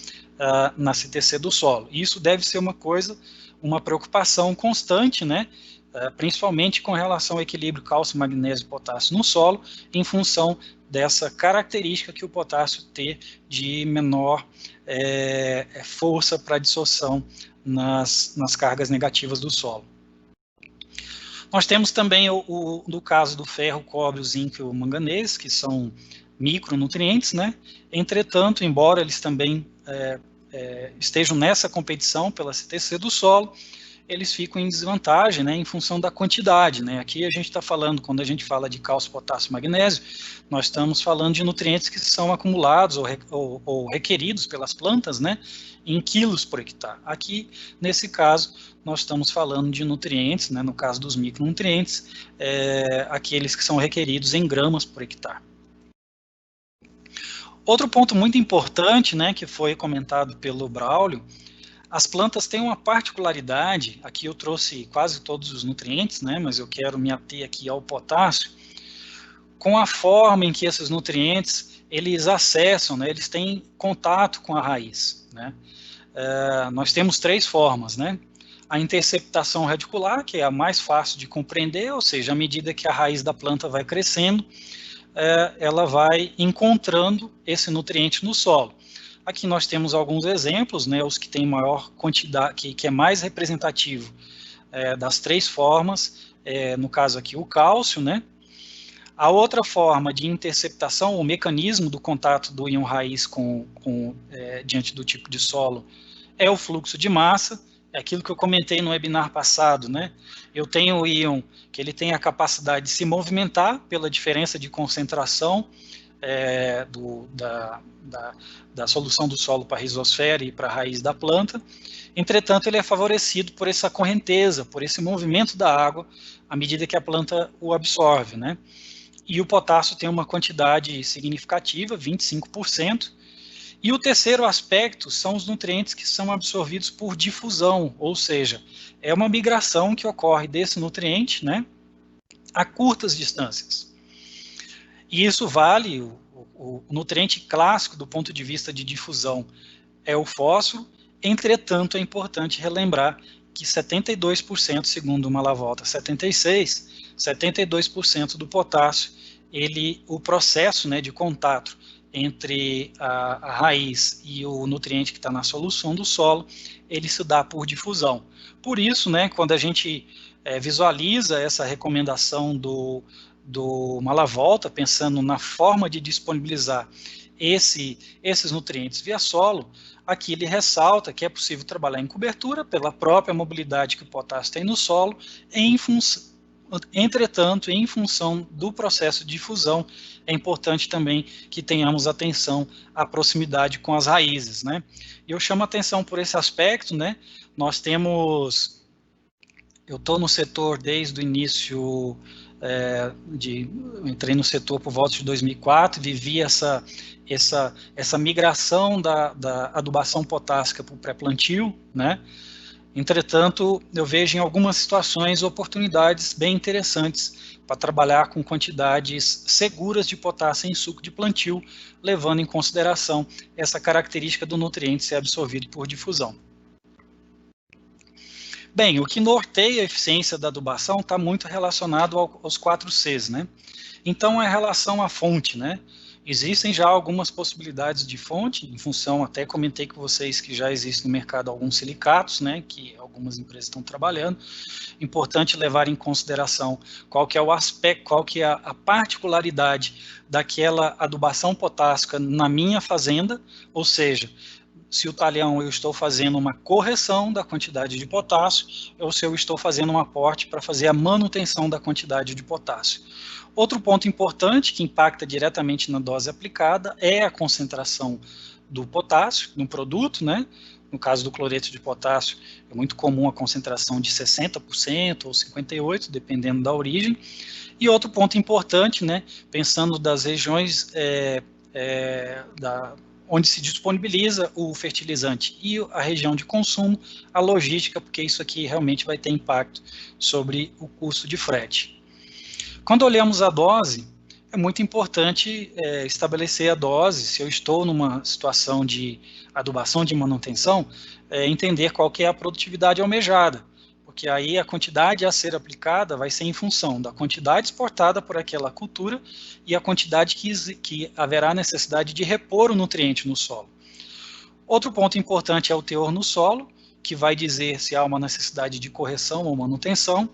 na CTC do solo. Isso deve ser uma preocupação constante, né? Principalmente com relação ao equilíbrio cálcio, magnésio e potássio no solo, em função dessa característica que o potássio tem de menor força para dissorção nas cargas negativas do solo. Nós temos também no caso do ferro, cobre, o zinco e o manganês, que são micronutrientes, né? Entretanto, embora eles também estejam nessa competição pela CTC do solo, eles ficam em desvantagem, né, em função da quantidade, né? Aqui a gente está falando, quando a gente fala de cálcio, potássio e magnésio, nós estamos falando de nutrientes que são acumulados ou requeridos pelas plantas, né, em quilos por hectare. Aqui, nesse caso, nós estamos falando de nutrientes, né, no caso dos micronutrientes, aqueles que são requeridos em gramas por hectare. Outro ponto muito importante, né, que foi comentado pelo Braulio, as plantas têm uma particularidade, aqui eu trouxe quase todos os nutrientes, né, mas eu quero me ater aqui ao potássio, com a forma em que esses nutrientes, eles acessam, né, eles têm contato com a raiz, né. Nós temos 3 formas, né, a interceptação radicular, que é a mais fácil de compreender, ou seja, à medida que a raiz da planta vai crescendo, ela vai encontrando esse nutriente no solo. Aqui nós temos alguns exemplos, né, os que têm maior quantidade, que é mais representativo das 3 formas, no caso aqui o cálcio, né. A outra forma de interceptação, o mecanismo do contato do íon raiz diante do tipo de solo, é o fluxo de massa, é aquilo que eu comentei no webinar passado, né. Eu tenho o íon que ele tem a capacidade de se movimentar pela diferença de concentração da solução do solo para a rizosfera e para a raiz da planta. Entretanto, ele é favorecido por essa correnteza, por esse movimento da água, à medida que a planta o absorve, né? E o potássio tem uma quantidade significativa, 25%, E o terceiro aspecto são os nutrientes que são absorvidos por difusão, ou seja, é uma migração que ocorre desse nutriente, né, a curtas distâncias. E isso vale, o nutriente clássico do ponto de vista de difusão é o fósforo, entretanto é importante relembrar que 72%, segundo o Malavolta 76, 72% do potássio, o processo, né, de contato entre a raiz e o nutriente que está na solução do solo, ele se dá por difusão. Por isso, né, quando a gente visualiza essa recomendação do Malavolta, pensando na forma de disponibilizar esses nutrientes via solo, aqui ele ressalta que é possível trabalhar em cobertura pela própria mobilidade que o potássio tem no solo, entretanto, em função do processo de difusão, é importante também que tenhamos atenção à proximidade com as raízes, né? E eu chamo a atenção por esse aspecto, né? Nós temos, eu estou no setor desde o início, entrei no setor por volta de 2004, vivi essa migração da adubação potássica para o pré-plantio, né? Entretanto, eu vejo em algumas situações oportunidades bem interessantes para trabalhar com quantidades seguras de potássio em suco de plantio, levando em consideração essa característica do nutriente ser absorvido por difusão. Bem, o que norteia a eficiência da adubação está muito relacionado aos 4 Cs, né? Então, é a relação à fonte, né? Existem já algumas possibilidades de fonte, em função, até comentei com vocês que já existe no mercado alguns silicatos, né, que algumas empresas estão trabalhando. Importante levar em consideração qual que é o aspecto, qual que é a particularidade daquela adubação potássica na minha fazenda, ou seja, se o talhão eu estou fazendo uma correção da quantidade de potássio, ou se eu estou fazendo um aporte para fazer a manutenção da quantidade de potássio. Outro ponto importante que impacta diretamente na dose aplicada é a concentração do potássio no produto, né? No caso do cloreto de potássio, é muito comum a concentração de 60% ou 58%, dependendo da origem. E outro ponto importante, né? Pensando das regiões onde se disponibiliza o fertilizante e a região de consumo, a logística, porque isso aqui realmente vai ter impacto sobre o custo de frete. Quando olhamos a dose, é muito importante estabelecer a dose, se eu estou numa situação de adubação de manutenção, entender qual que é a produtividade almejada, porque aí a quantidade a ser aplicada vai ser em função da quantidade exportada por aquela cultura e a quantidade que haverá necessidade de repor o nutriente no solo. Outro ponto importante é o teor no solo, que vai dizer se há uma necessidade de correção ou manutenção.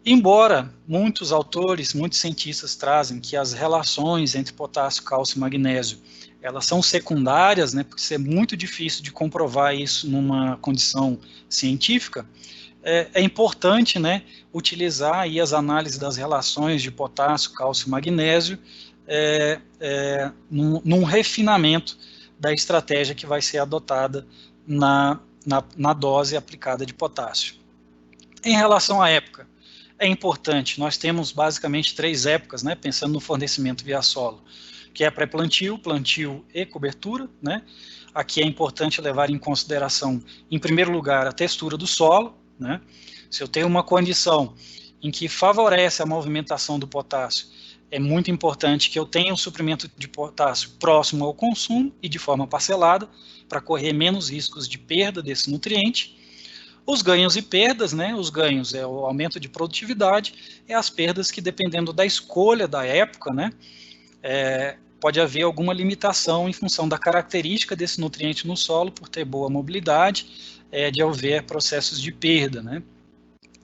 Embora muitos autores, muitos cientistas trazem que as relações entre potássio, cálcio e magnésio, elas são secundárias, né, porque é muito difícil de comprovar isso numa condição científica, é importante, né, utilizar aí as análises das relações de potássio, cálcio e magnésio num refinamento da estratégia que vai ser adotada na dose aplicada de potássio. Em relação à época, é importante, nós temos basicamente 3 épocas, né, pensando no fornecimento via solo, que é pré-plantio, plantio e cobertura, né? Aqui é importante levar em consideração, em primeiro lugar, a textura do solo, né? Se eu tenho uma condição em que favorece a movimentação do potássio, é muito importante que eu tenha um suprimento de potássio próximo ao consumo e de forma parcelada, para correr menos riscos de perda desse nutriente. Os ganhos e perdas, né? Os ganhos é o aumento de produtividade, e as perdas que, dependendo da escolha da época, né? Pode haver alguma limitação em função da característica desse nutriente no solo, por ter boa mobilidade, de haver processos de perda, né?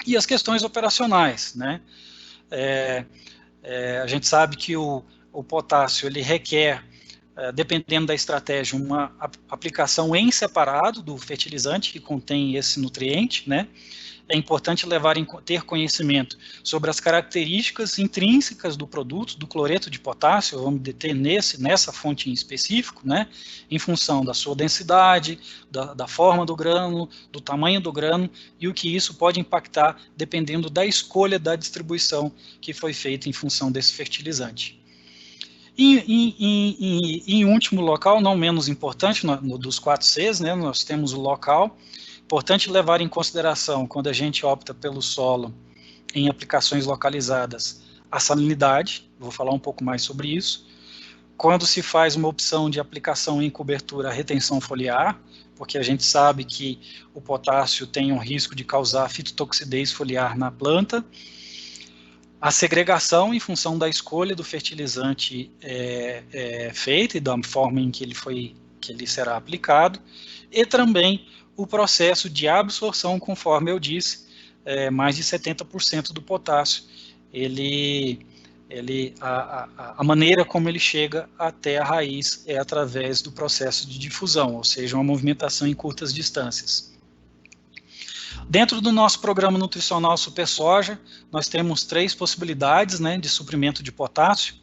E as questões operacionais, né? A gente sabe que o potássio ele requer, dependendo da estratégia, uma aplicação em separado do fertilizante que contém esse nutriente, né? É importante ter conhecimento sobre as características intrínsecas do produto, do cloreto de potássio, vamos deter nessa fonte em específico, né? Em função da sua densidade, da forma do grano, do tamanho do grano, e o que isso pode impactar dependendo da escolha da distribuição que foi feita em função desse fertilizante. Em último local, não menos importante, dos 4 Cs, né, nós temos o local. Importante levar em consideração, quando a gente opta pelo solo em aplicações localizadas, a salinidade, vou falar um pouco mais sobre isso. Quando se faz uma opção de aplicação em cobertura, a retenção foliar, porque a gente sabe que o potássio tem um risco de causar fitotoxidez foliar na planta. A segregação, em função da escolha do fertilizante feita e da forma em que ele será aplicado, e também o processo de absorção, conforme eu disse, mais de 70% do potássio, a maneira como ele chega até a raiz é através do processo de difusão, ou seja, uma movimentação em curtas distâncias. Dentro do nosso programa nutricional Super Soja, nós temos 3 possibilidades, né, de suprimento de potássio.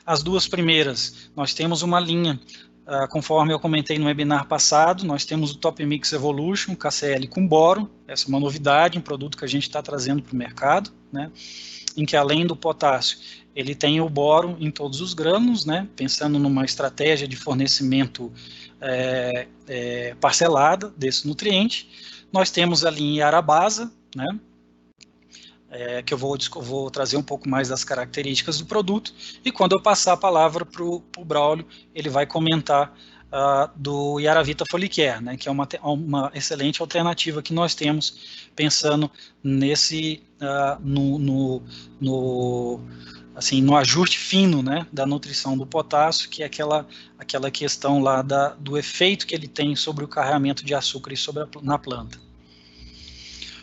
As 2 primeiras, nós temos uma linha, conforme eu comentei no webinar passado, nós temos o Top Mix Evolution, KCl com boro, essa é uma novidade, um produto que a gente está trazendo para o mercado, né, em que além do potássio, ele tem o boro em todos os grãos, né, pensando numa estratégia de fornecimento parcelada desse nutriente. Nós temos a linha Arabasa, né, que eu vou trazer um pouco mais das características do produto, e quando eu passar a palavra para o Braulio, ele vai comentar do Yaravita Folicare, né, que é uma excelente alternativa que nós temos, pensando no ajuste fino, né, da nutrição do potássio, que é aquela questão lá do efeito que ele tem sobre o carregamento de açúcar na planta.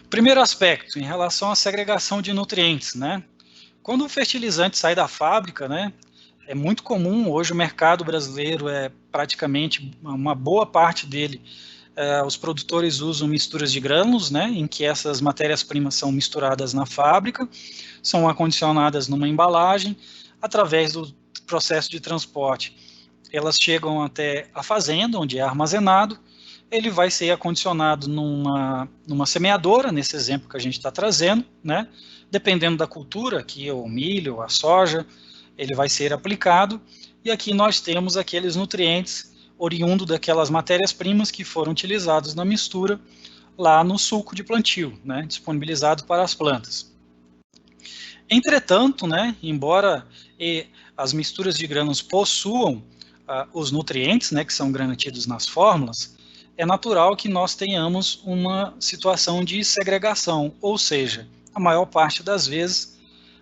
Primeiro aspecto, em relação à segregação de nutrientes, né? Quando o fertilizante sai da fábrica, né, é muito comum, hoje o mercado brasileiro praticamente uma boa parte dele, os produtores usam misturas de grânulos, né, em que essas matérias-primas são misturadas na fábrica, são acondicionadas numa embalagem, através do processo de transporte, elas chegam até a fazenda, onde é armazenado, ele vai ser acondicionado numa semeadora, nesse exemplo que a gente está trazendo, né? Dependendo da cultura, aqui é o milho, a soja, ele vai ser aplicado, e aqui nós temos aqueles nutrientes oriundo daquelas matérias-primas que foram utilizadas na mistura lá no suco de plantio, né? Disponibilizado para as plantas. Entretanto, né, embora as misturas de grãos possuam os nutrientes, né, que são garantidos nas fórmulas, é natural que nós tenhamos uma situação de segregação, ou seja, a maior parte das vezes,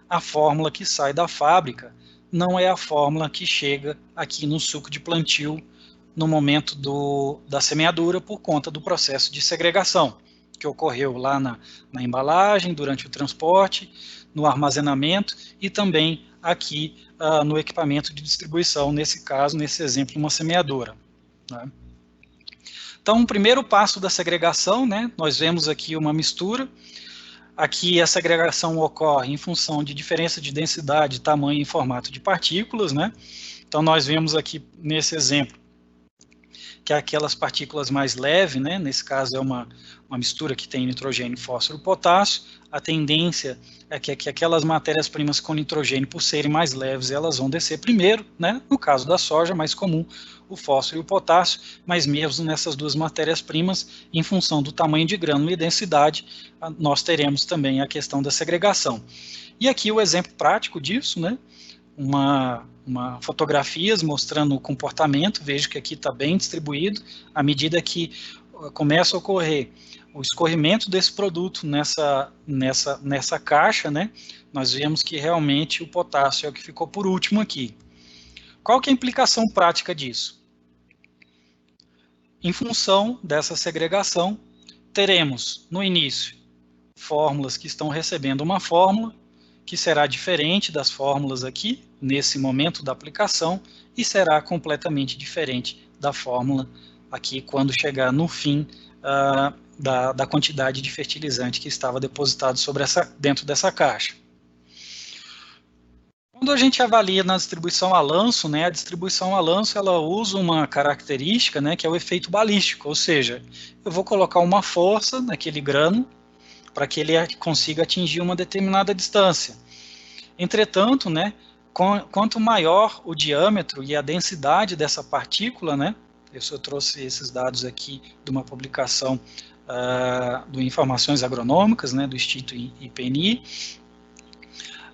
a fórmula que sai da fábrica não é a fórmula que chega aqui no suco de plantio no momento da semeadura, por conta do processo de segregação, que ocorreu lá na embalagem, durante o transporte, no armazenamento e também aqui no equipamento de distribuição, nesse caso, nesse exemplo, uma semeadora, né? Então, o primeiro passo da segregação, né, nós vemos aqui uma mistura. Aqui a segregação ocorre em função de diferença de densidade, tamanho e formato de partículas, né? Então, nós vemos aqui nesse exemplo que é aquelas partículas mais leves, né? Nesse caso é uma mistura que tem nitrogênio, fósforo e potássio. A tendência é que aquelas matérias-primas com nitrogênio, por serem mais leves, elas vão descer primeiro, né? No caso da soja, mais comum, o fósforo e o potássio, mas mesmo nessas 2 matérias-primas, em função do tamanho de grânulo e densidade, nós teremos também a questão da segregação. E aqui o exemplo prático disso, né? Fotografias mostrando o comportamento, vejo que aqui está bem distribuído, à medida que começa a ocorrer o escorrimento desse produto nessa caixa, né, nós vemos que realmente o potássio é o que ficou por último aqui. Qual que é a implicação prática disso? Em função dessa segregação, teremos no início fórmulas que estão recebendo uma fórmula, que será diferente das fórmulas aqui, nesse momento da aplicação, e será completamente diferente da fórmula aqui quando chegar no fim da quantidade de fertilizante que estava depositado dentro dessa caixa. Quando a gente avalia na distribuição a lanço, né, a distribuição a lanço ela usa uma característica, né, que é o efeito balístico, ou seja, eu vou colocar uma força naquele grano para que ele consiga atingir uma determinada distância. Entretanto, né, quanto maior o diâmetro e a densidade dessa partícula, né? Eu trouxe esses dados aqui de uma publicação do Informações Agronômicas, né, do Instituto IPNI.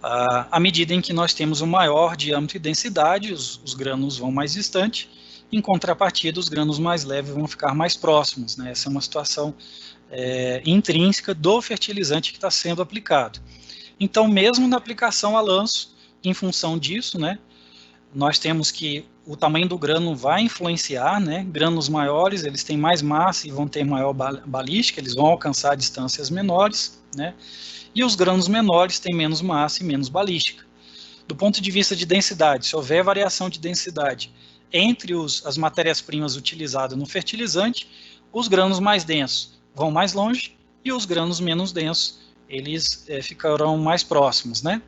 À medida em que nós temos um maior diâmetro e densidade, os grânulos vão mais distante, em contrapartida, os grânulos mais leves vão ficar mais próximos, né? Essa é uma situação intrínseca do fertilizante que está sendo aplicado. Então, mesmo na aplicação a lanço, em função disso, né, nós temos que o tamanho do grânulo vai influenciar, né? Grânulos maiores, eles têm mais massa e vão ter maior balística, eles vão alcançar distâncias menores, né? E os grânulos menores têm menos massa e menos balística. Do ponto de vista de densidade, se houver variação de densidade entre as matérias-primas utilizadas no fertilizante, os grânulos mais densos vão mais longe e os grânulos menos densos, eles ficarão mais próximos, né?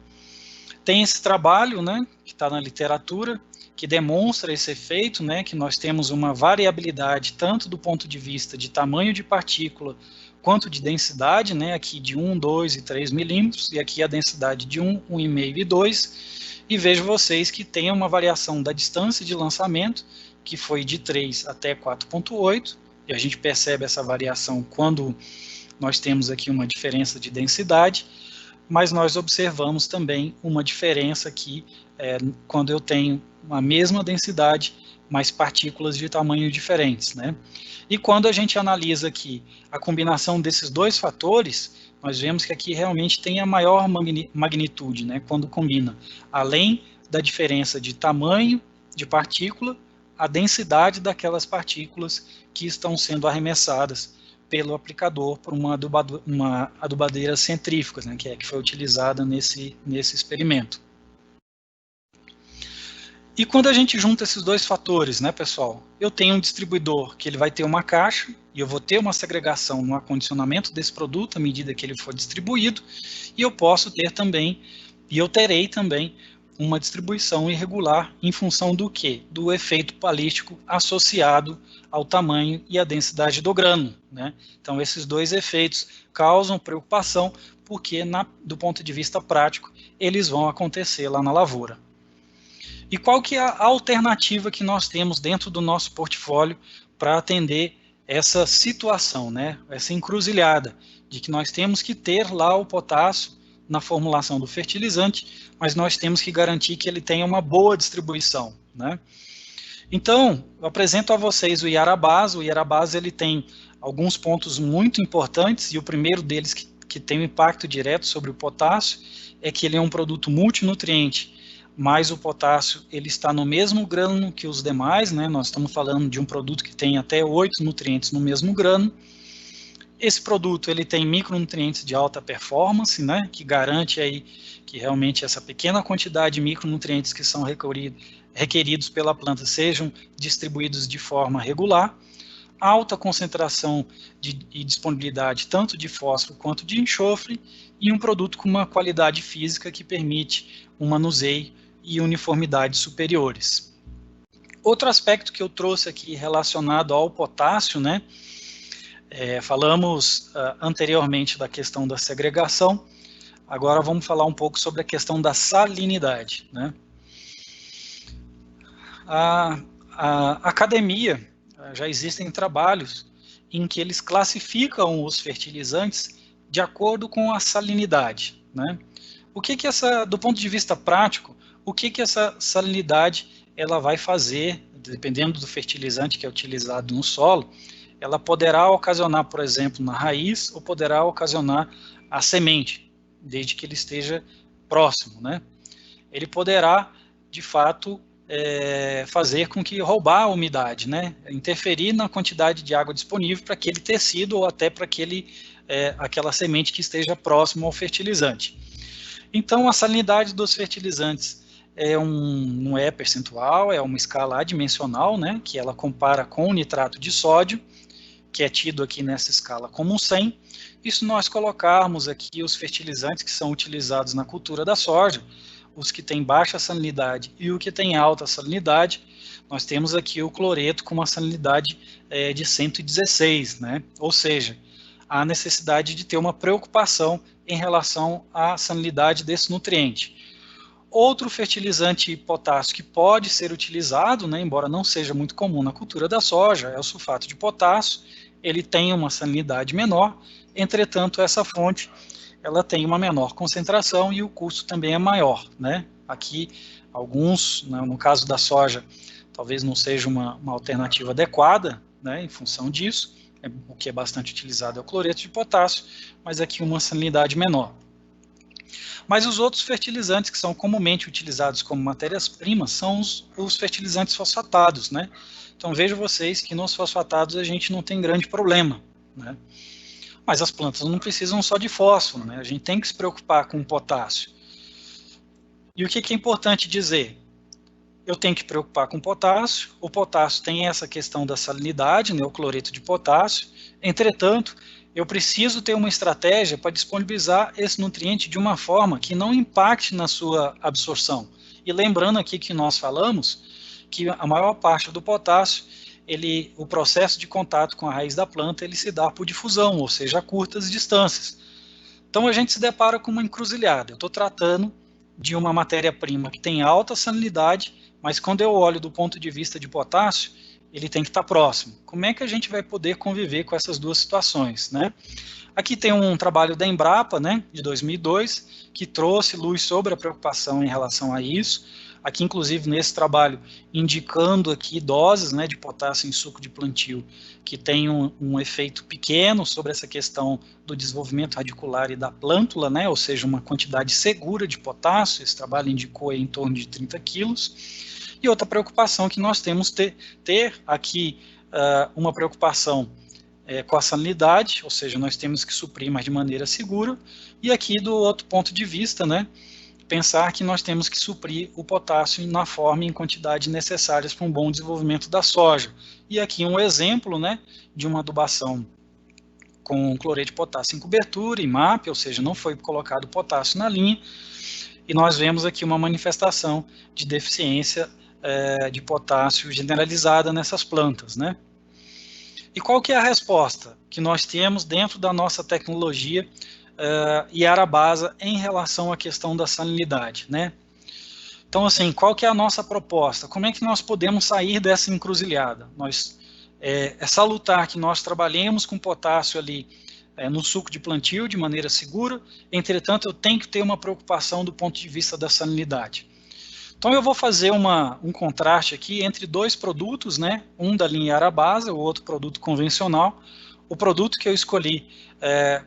Tem esse trabalho, né, que está na literatura, que demonstra esse efeito, né, que nós temos uma variabilidade tanto do ponto de vista de tamanho de partícula quanto de densidade, né, aqui de 1, 2 e 3 milímetros, e aqui a densidade de 1, 1,5 e 2, e vejo vocês que tem uma variação da distância de lançamento, que foi de 3 até 4,8, e a gente percebe essa variação quando nós temos aqui uma diferença de densidade, mas nós observamos também uma diferença aqui quando eu tenho a mesma densidade, mas partículas de tamanho diferentes, né? E quando a gente analisa aqui a combinação desses dois fatores, nós vemos que aqui realmente tem a maior magnitude, né? Quando combina, além da diferença de tamanho de partícula, a densidade daquelas partículas que estão sendo arremessadas pelo aplicador por uma adubadeira centrífuga, né, que foi utilizada nesse experimento. E quando a gente junta esses dois fatores, né, pessoal, eu tenho um distribuidor que ele vai ter uma caixa, e eu vou ter uma segregação no acondicionamento desse produto à medida que ele for distribuído, e eu posso ter também, e eu terei também, uma distribuição irregular em função do quê? Do efeito balístico associado ao tamanho e à densidade do grânulo, né? Então, esses dois efeitos causam preocupação, porque, do ponto de vista prático, eles vão acontecer lá na lavoura. E qual que é a alternativa que nós temos dentro do nosso portfólio para atender essa situação, né? Essa encruzilhada de que nós temos que ter lá o potássio na formulação do fertilizante, mas nós temos que garantir que ele tenha uma boa distribuição, né? Então, eu apresento a vocês o Iarabás. O Iarabás, ele tem alguns pontos muito importantes, e o primeiro deles que tem um impacto direto sobre o potássio é que ele é um produto multinutriente, mas o potássio ele está no mesmo grânulo que os demais, né? Nós estamos falando de um produto que tem até 8 nutrientes no mesmo grânulo. Esse produto ele tem micronutrientes de alta performance, né, que garante aí que realmente essa pequena quantidade de micronutrientes que são requeridos pela planta sejam distribuídos de forma regular, alta concentração e disponibilidade tanto de fósforo quanto de enxofre, e um produto com uma qualidade física que permite um manuseio e uniformidade superiores. Outro aspecto que eu trouxe aqui relacionado ao potássio, né, falamos anteriormente da questão da segregação, agora vamos falar um pouco sobre a questão da salinidade, né? A academia, já existem trabalhos em que eles classificam os fertilizantes de acordo com a salinidade, né? Do ponto de vista prático, o que essa salinidade ela vai fazer, dependendo do fertilizante que é utilizado no solo, ela poderá ocasionar, por exemplo, na raiz, ou poderá ocasionar a semente, desde que ele esteja próximo, né? Ele poderá, de fato, fazer com que roubar a umidade, né? Interferir na quantidade de água disponível para aquele tecido ou até para aquela semente que esteja próximo ao fertilizante. Então, a salinidade dos fertilizantes não é percentual, é uma escala adimensional, né? Que ela compara com o nitrato de sódio, que é tido aqui nessa escala como 100, e se nós colocarmos aqui os fertilizantes que são utilizados na cultura da soja, os que têm baixa salinidade e o que tem alta salinidade, nós temos aqui o cloreto com uma salinidade de 116, né? Ou seja, há necessidade de ter uma preocupação em relação à salinidade desse nutriente. Outro fertilizante potássio que pode ser utilizado, né, embora não seja muito comum na cultura da soja, é o sulfato de potássio. Ele tem uma salinidade menor, entretanto, essa fonte ela tem uma menor concentração e o custo também é maior, né? Aqui, alguns, né, no caso da soja, talvez não seja uma alternativa adequada, né, em função disso. O que é bastante utilizado é o cloreto de potássio, mas aqui uma salinidade menor. Mas os outros fertilizantes que são comumente utilizados como matérias-primas são os fertilizantes fosfatados, né? Então vejam vocês que nos fosfatados a gente não tem grande problema, né? Mas as plantas não precisam só de fósforo, né? A gente tem que se preocupar com o potássio. E o que é importante dizer? Eu tenho que preocupar com o potássio tem essa questão da salinidade, né, o cloreto de potássio, entretanto, eu preciso ter uma estratégia para disponibilizar esse nutriente de uma forma que não impacte na sua absorção. E lembrando aqui que nós falamos que a maior parte do potássio, o processo de contato com a raiz da planta, ele se dá por difusão, ou seja, a curtas distâncias. Então a gente se depara com uma encruzilhada. Eu estou tratando de uma matéria-prima que tem alta salinidade, mas quando eu olho do ponto de vista de potássio, ele tem que estar próximo. Como é que a gente vai poder conviver com essas duas situações, né? Aqui tem um trabalho da Embrapa, né, de 2002, que trouxe luz sobre a preocupação em relação a isso. Aqui, inclusive, nesse trabalho, indicando aqui doses, né, de potássio em suco de plantio, que tem um efeito pequeno sobre essa questão do desenvolvimento radicular e da plântula, né, ou seja, uma quantidade segura de potássio. Esse trabalho indicou em torno de 30 quilos. E outra preocupação que nós temos ter aqui uma preocupação com a salinidade, ou seja, nós temos que suprir, mas de maneira segura. E aqui, do outro ponto de vista, né, pensar que nós temos que suprir o potássio na forma e em quantidade necessárias para um bom desenvolvimento da soja. E aqui um exemplo, né, de uma adubação com cloreto de potássio em cobertura, em MAP, ou seja, não foi colocado potássio na linha, e nós vemos aqui uma manifestação de deficiência de potássio generalizada nessas plantas, né? E qual que é a resposta que nós temos dentro da nossa tecnologia Iarabasa em relação à questão da salinidade, né? Então, assim, qual que é a nossa proposta? Como é que nós podemos sair dessa encruzilhada? É salutar que nós trabalhemos com potássio ali no suco de plantio de maneira segura, entretanto, eu tenho que ter uma preocupação do ponto de vista da salinidade. Então, eu vou fazer um contraste aqui entre dois produtos, né? Um da linha Iarabasa, o outro produto convencional. O produto que eu escolhi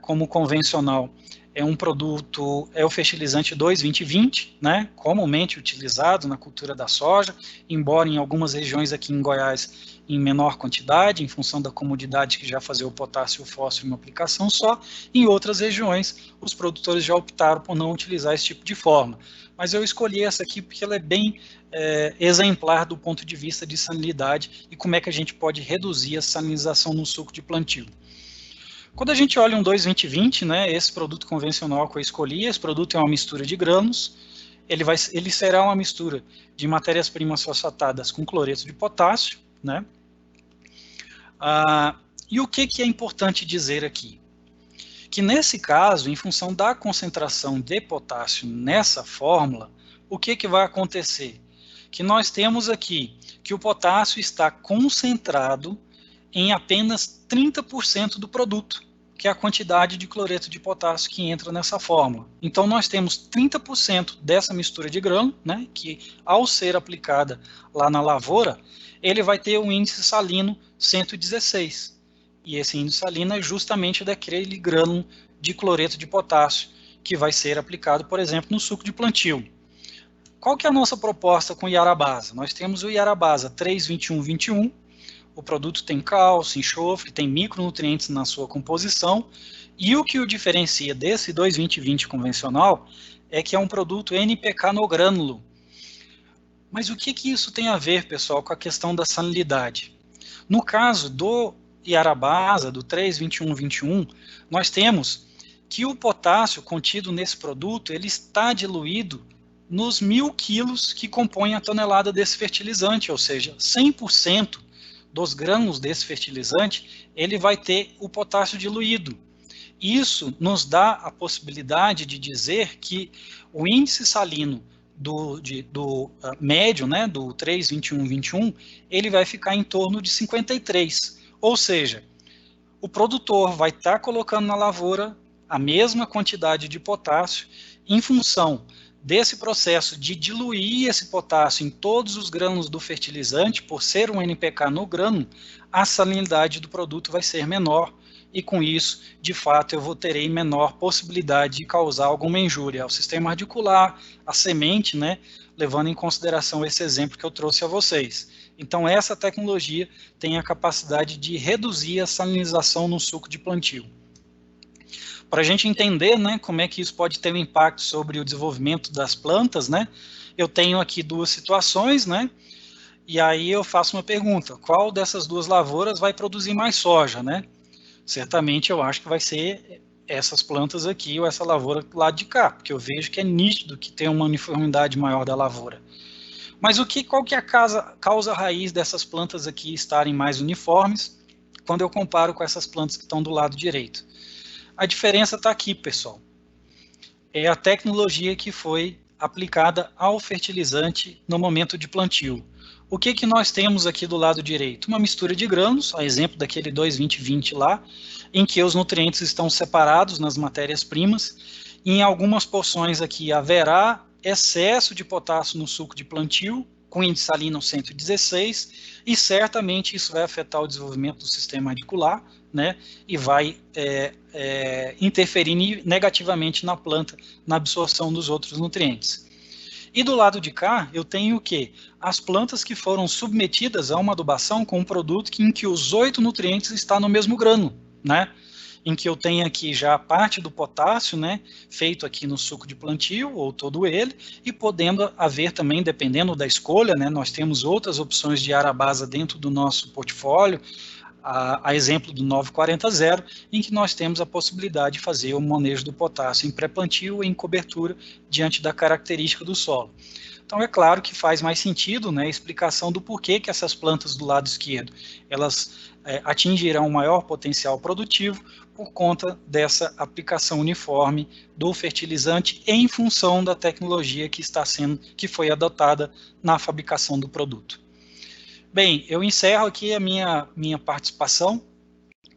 como convencional é o fertilizante 2,20,20, né? Comumente utilizado na cultura da soja, embora em algumas regiões aqui em Goiás em menor quantidade, em função da comodidade que já fazer o potássio e o fósforo em uma aplicação só. Em outras regiões, os produtores já optaram por não utilizar esse tipo de forma. Mas eu escolhi essa aqui porque ela é bem exemplar do ponto de vista de salinidade e como é que a gente pode reduzir a salinização no suco de plantio. Quando a gente olha um 2,20,20, né, esse produto convencional que eu escolhi, esse produto é uma mistura de grãos, ele será uma mistura de matérias-primas fosfatadas com cloreto de potássio, né? E o que é importante dizer aqui? Que nesse caso, em função da concentração de potássio nessa fórmula, o que vai acontecer? Que nós temos aqui que o potássio está concentrado em apenas 30% do produto, que é a quantidade de cloreto de potássio que entra nessa fórmula. Então, nós temos 30% dessa mistura de grão, né, que ao ser aplicada lá na lavoura, ele vai ter um índice salino 116. E esse índice salino é justamente daquele grano de cloreto de potássio que vai ser aplicado, por exemplo, no suco de plantio. Qual que é a nossa proposta com o Iarabasa? Nós temos o Iarabasa 3,21,21. O produto tem cálcio, enxofre, tem micronutrientes na sua composição, e o que o diferencia desse 2,20,20 convencional é que é um produto NPK no grânulo. Mas o que isso tem a ver, pessoal, com a questão da salinidade? No caso do Iarabasa, do 3,21,21, nós temos que o potássio contido nesse produto, ele está diluído nos 1.000 quilos que compõem a tonelada desse fertilizante, ou seja, 100% dos grãos desse fertilizante, ele vai ter o potássio diluído. Isso nos dá a possibilidade de dizer que o índice salino médio, né, do 3,21,21, ele vai ficar em torno de 53. Ou seja, o produtor vai estar colocando na lavoura a mesma quantidade de potássio em função desse processo de diluir esse potássio em todos os grãos do fertilizante, por ser um NPK no grano, a salinidade do produto vai ser menor, e com isso, de fato, eu terei menor possibilidade de causar alguma injúria ao sistema radicular, à semente, né, levando em consideração esse exemplo que eu trouxe a vocês. Então, essa tecnologia tem a capacidade de reduzir a salinização no suco de plantio. Para a gente entender, né, como é que isso pode ter um impacto sobre o desenvolvimento das plantas, né, eu tenho aqui duas situações, né, e aí eu faço uma pergunta: qual dessas duas lavouras vai produzir mais soja, né? Certamente eu acho que vai ser essas plantas aqui ou essa lavoura do lado de cá, porque eu vejo que é nítido que tem uma uniformidade maior da lavoura. Mas qual que é a causa raiz dessas plantas aqui estarem mais uniformes quando eu comparo com essas plantas que estão do lado direito? A diferença está aqui, pessoal. É a tecnologia que foi aplicada ao fertilizante no momento de plantio. O que nós temos aqui do lado direito? Uma mistura de grãos, a exemplo daquele 2,20,20 lá, em que os nutrientes estão separados nas matérias-primas. Em algumas porções aqui haverá excesso de potássio no suco de plantio, com índice salino 116, e certamente isso vai afetar o desenvolvimento do sistema radicular, né, e vai interferir negativamente na planta, na absorção dos outros nutrientes. E do lado de cá, eu tenho o quê? As plantas que foram submetidas a uma adubação com um produto em que os 8 nutrientes estão no mesmo grano, né? Em que eu tenho aqui já parte do potássio, né, feito aqui no suco de plantio, ou todo ele, e podendo haver também, dependendo da escolha, né, nós temos outras opções de arabasa dentro do nosso portfólio, a exemplo do 940-0, em que nós temos a possibilidade de fazer o manejo do potássio em pré-plantio e em cobertura diante da característica do solo. Então é claro que faz mais sentido, né, a explicação do porquê que essas plantas do lado esquerdo, elas atingirão um maior potencial produtivo por conta dessa aplicação uniforme do fertilizante em função da tecnologia que foi adotada na fabricação do produto. Bem, eu encerro aqui a minha participação.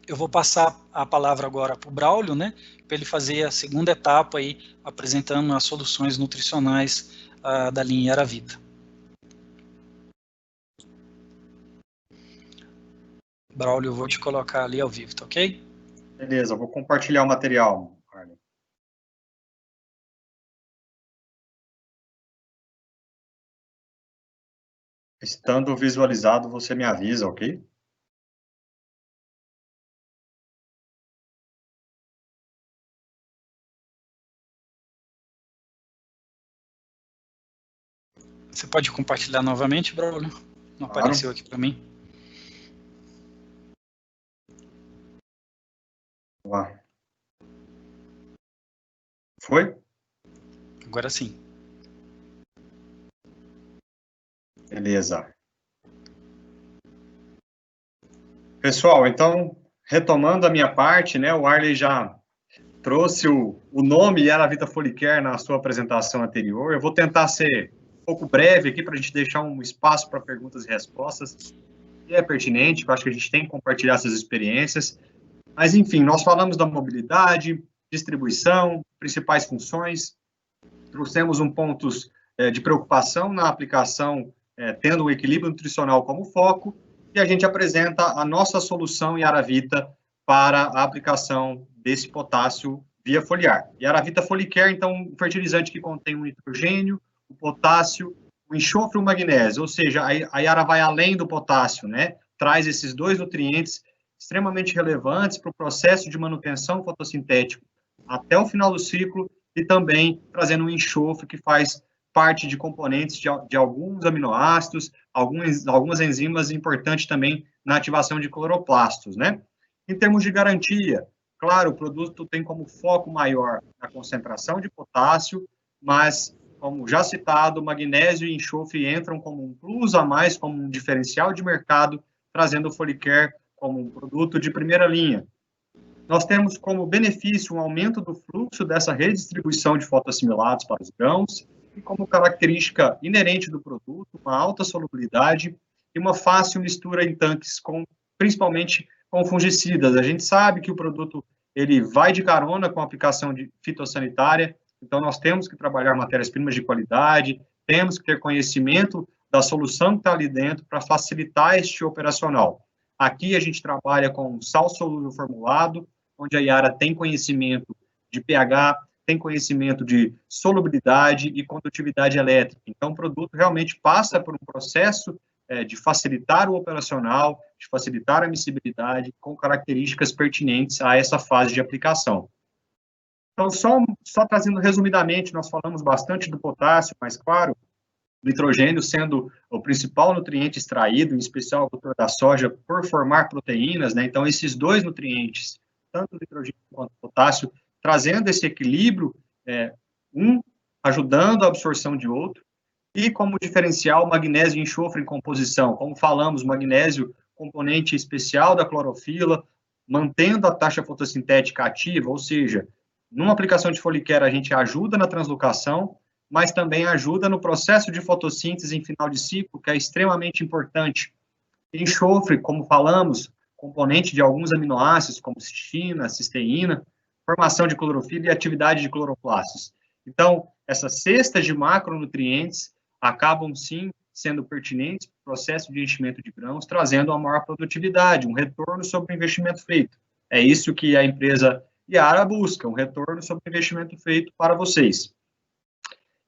Eu vou passar a palavra agora para o Braulio, né, para ele fazer a segunda etapa aí, apresentando as soluções nutricionais da linha Aravita. Braulio, eu vou te colocar ali ao vivo, tá ok? Beleza, eu vou compartilhar o material, Arlen. Estando visualizado, você me avisa, ok? Você pode compartilhar novamente, Braulio? Não Claro. Apareceu aqui para mim. Vamos lá. Foi? Agora sim. Beleza. Pessoal, então, retomando a minha parte, né, o Arley já trouxe o nome Aravita Folicare na sua apresentação anterior. Eu vou tentar ser um pouco breve aqui para a gente deixar um espaço para perguntas e respostas, que é pertinente, eu acho que a gente tem que compartilhar essas experiências. Mas, enfim, nós falamos da mobilidade, distribuição, principais funções, trouxemos pontos de preocupação na aplicação, tendo o equilíbrio nutricional como foco, e a gente apresenta a nossa solução em Aravita para a aplicação desse potássio via foliar. E a Aravita Folicare, então, um fertilizante que contém o nitrogênio, o potássio, o enxofre e o magnésio, ou seja, a Yara vai além do potássio, né? Traz esses dois nutrientes extremamente relevantes para o processo de manutenção fotossintético até o final do ciclo e também trazendo um enxofre que faz parte de componentes de alguns aminoácidos, algumas enzimas importantes também na ativação de cloroplastos, né? Em termos de garantia, claro, o produto tem como foco maior a concentração de potássio, mas, como já citado, magnésio e enxofre entram como um plus a mais, como um diferencial de mercado, trazendo o Folicare como um produto de primeira linha. Nós temos como benefício um aumento do fluxo dessa redistribuição de fotoassimilados para os grãos, e como característica inerente do produto uma alta solubilidade e uma fácil mistura em tanques, principalmente com fungicidas. A gente sabe que o produto ele vai de carona com a aplicação de fitossanitária, então nós temos que trabalhar matérias-primas de qualidade, temos que ter conhecimento da solução que está ali dentro para facilitar este operacional. Aqui a gente trabalha com sal solúvel formulado, onde a Yara tem conhecimento de pH, tem conhecimento de solubilidade e condutividade elétrica. Então, o produto realmente passa por um processo de facilitar o operacional, de facilitar a miscibilidade, com características pertinentes a essa fase de aplicação. Então, só trazendo resumidamente, nós falamos bastante do potássio, mas claro, o nitrogênio sendo o principal nutriente extraído, em especial a cultura da soja, por formar proteínas, né? Então, esses dois nutrientes, tanto o nitrogênio quanto o potássio, trazendo esse equilíbrio, um ajudando a absorção de outro, e como diferencial, magnésio e enxofre em composição. Como falamos, magnésio, componente especial da clorofila, mantendo a taxa fotossintética ativa, ou seja, numa aplicação de Foliar, a gente ajuda na translocação, mas também ajuda no processo de fotossíntese em final de ciclo, que é extremamente importante. Enxofre, como falamos, componente de alguns aminoácidos, como cistina, cisteína, formação de clorofila e atividade de cloroplastos. Então, essas cestas de macronutrientes acabam, sim, sendo pertinentes para o processo de enchimento de grãos, trazendo uma maior produtividade, um retorno sobre o investimento feito. É isso que a empresa Yara busca, um retorno sobre o investimento feito para vocês.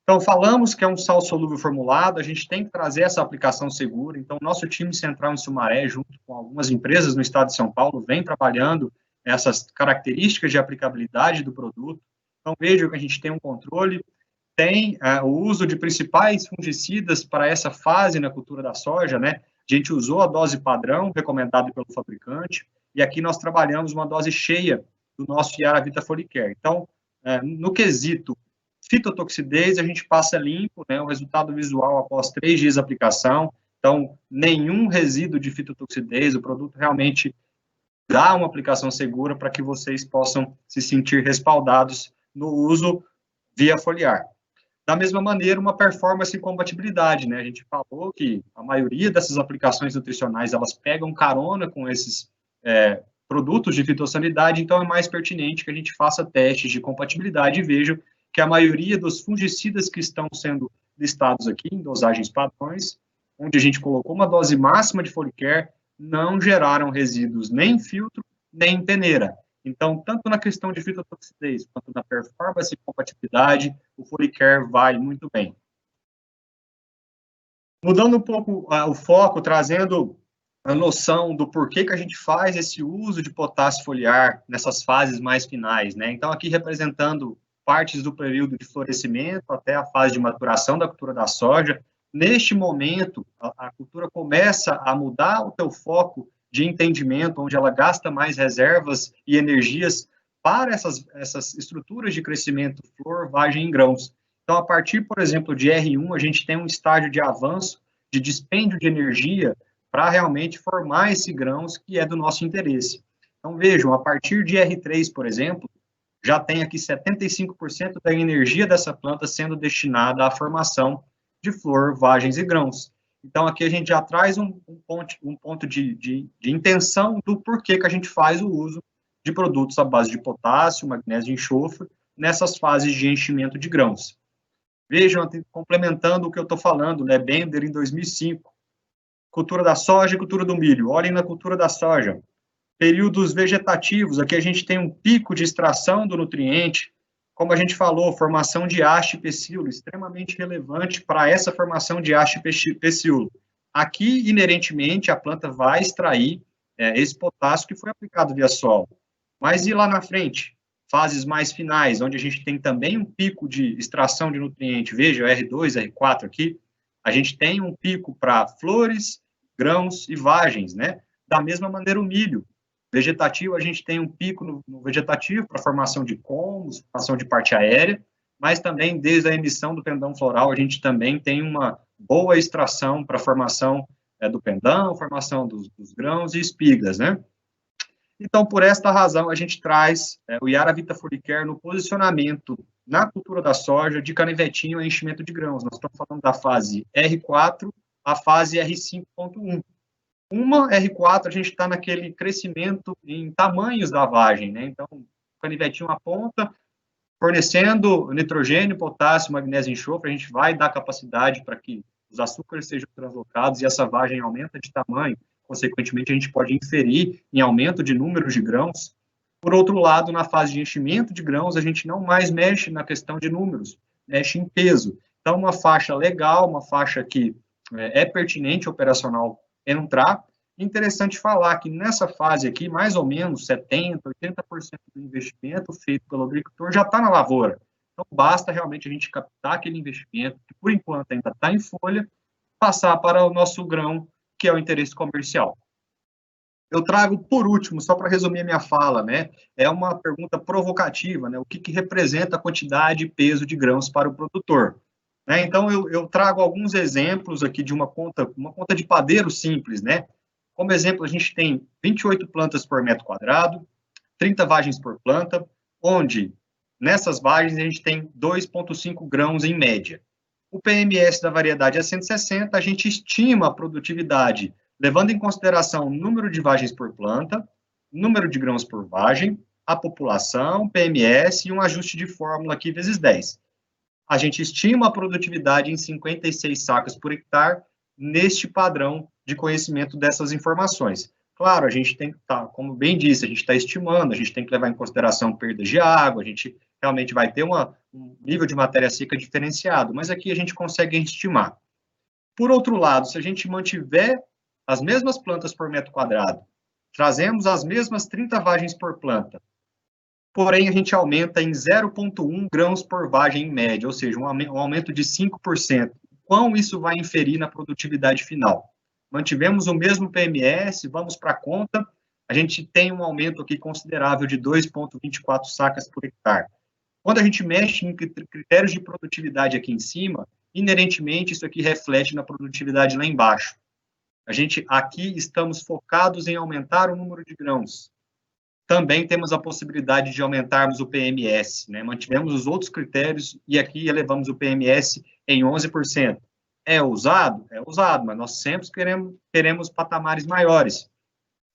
Então, falamos que é um sal solúvel formulado, a gente tem que trazer essa aplicação segura. Então, nosso time central em Sumaré, junto com algumas empresas no estado de São Paulo, vem trabalhando essas características de aplicabilidade do produto. Então, vejam que a gente tem um controle, tem o uso de principais fungicidas para essa fase na cultura da soja, né? A gente usou a dose padrão, recomendada pelo fabricante, e aqui nós trabalhamos uma dose cheia do nosso Yaravita Foliar. Então, no quesito fitotoxidez, a gente passa limpo, né? O resultado visual após 3 dias de aplicação, então, nenhum resíduo de fitotoxidez, o produto realmente dá uma aplicação segura para que vocês possam se sentir respaldados no uso via foliar. Da mesma maneira, uma performance e compatibilidade, né? A gente falou que a maioria dessas aplicações nutricionais, elas pegam carona com esses produtos de fitossanidade, então é mais pertinente que a gente faça testes de compatibilidade e vejam que a maioria dos fungicidas que estão sendo listados aqui, em dosagens padrões, onde a gente colocou uma dose máxima de Foliar, não geraram resíduos nem em filtro, nem em peneira. Então, tanto na questão de fitotoxidez, quanto na performance e compatibilidade, o Foliar vai muito bem. Mudando um pouco o foco, trazendo a noção do porquê que a gente faz esse uso de potássio foliar nessas fases mais finais, né? Então, aqui representando partes do período de florescimento até a fase de maturação da cultura da soja. Neste momento, a cultura começa a mudar o seu foco de entendimento, onde ela gasta mais reservas e energias para essas estruturas de crescimento, flor, vagem e grãos. Então, a partir, por exemplo, de R1, a gente tem um estágio de avanço, de dispêndio de energia, para realmente formar esse grãos que é do nosso interesse. Então, vejam, a partir de R3, por exemplo, já tem aqui 75% da energia dessa planta sendo destinada à formação de flor, vagens e grãos. Então, aqui a gente já traz um ponto de intenção do porquê que a gente faz o uso de produtos à base de potássio, magnésio e enxofre nessas fases de enchimento de grãos. Vejam, complementando o que eu estou falando, né, Bender em 2005, cultura da soja e cultura do milho. Olhem na cultura da soja. Períodos vegetativos, aqui a gente tem um pico de extração do nutriente, como a gente falou, formação de haste e pecíolo, extremamente relevante para essa formação de haste e pecíolo. Aqui, inerentemente, a planta vai extrair esse potássio que foi aplicado via solo. Mas e lá na frente? Fases mais finais, onde a gente tem também um pico de extração de nutriente, veja, R2, R4 aqui, a gente tem um pico para flores, grãos e vagens, né? Da mesma maneira o milho. Vegetativo, a gente tem um pico no vegetativo para formação de colmos, formação de parte aérea, mas também desde a emissão do pendão floral, a gente também tem uma boa extração para a formação do pendão, formação dos grãos e espigas, né? Então, por esta razão, a gente traz o Yaravita Foliar no posicionamento na cultura da soja, de canivetinho a enchimento de grãos. Nós estamos falando da fase R4, a fase R5.1. Uma R4, a gente está naquele crescimento em tamanhos da vagem, né? Então, o canivetinho aponta, fornecendo nitrogênio, potássio, magnésio e enxofre, a gente vai dar capacidade para que os açúcares sejam translocados e essa vagem aumenta de tamanho. Consequentemente, a gente pode inferir em aumento de números de grãos. Por outro lado, na fase de enchimento de grãos, a gente não mais mexe na questão de números, mexe em peso. Então, uma faixa legal, uma faixa que é pertinente operacional entrar. Interessante falar que nessa fase aqui, mais ou menos 70%, 80% do investimento feito pelo agricultor já está na lavoura. Então, basta realmente a gente captar aquele investimento, que por enquanto ainda está em folha, passar para o nosso grão, que é o interesse comercial. Eu trago, por último, só para resumir a minha fala, né? É uma pergunta provocativa, né? O que representa a quantidade e peso de grãos para o produtor? Né? Então, eu trago alguns exemplos aqui de uma conta de padeiro simples, né? Como exemplo, a gente tem 28 plantas por metro quadrado, 30 vagens por planta, onde nessas vagens a gente tem 2,5 grãos em média. O PMS da variedade é 160, a gente estima a produtividade, levando em consideração o número de vagens por planta, número de grãos por vagem, a população, PMS e um ajuste de fórmula aqui vezes 10. A gente estima a produtividade em 56 sacas por hectare, neste padrão de conhecimento dessas informações. Claro, a gente tem que estar, como bem disse, a gente está estimando, a gente tem que levar em consideração perdas de água, a gente realmente vai ter um nível de matéria seca diferenciado, mas aqui a gente consegue estimar. Por outro lado, se a gente mantiver as mesmas plantas por metro quadrado, trazemos as mesmas 30 vagens por planta, porém a gente aumenta em 0,1 grãos por vagem em média, ou seja, um aumento de 5%. Quão isso vai inferir na produtividade final? Mantivemos o mesmo PMS, vamos para a conta, a gente tem um aumento aqui considerável de 2,24 sacas por hectare. Quando a gente mexe em critérios de produtividade aqui em cima, inerentemente isso aqui reflete na produtividade lá embaixo. A gente aqui estamos focados em aumentar o número de grãos. Também temos a possibilidade de aumentarmos o PMS, né? Mantivemos os outros critérios e aqui elevamos o PMS em 11%. É ousado? É ousado, mas nós sempre queremos patamares maiores.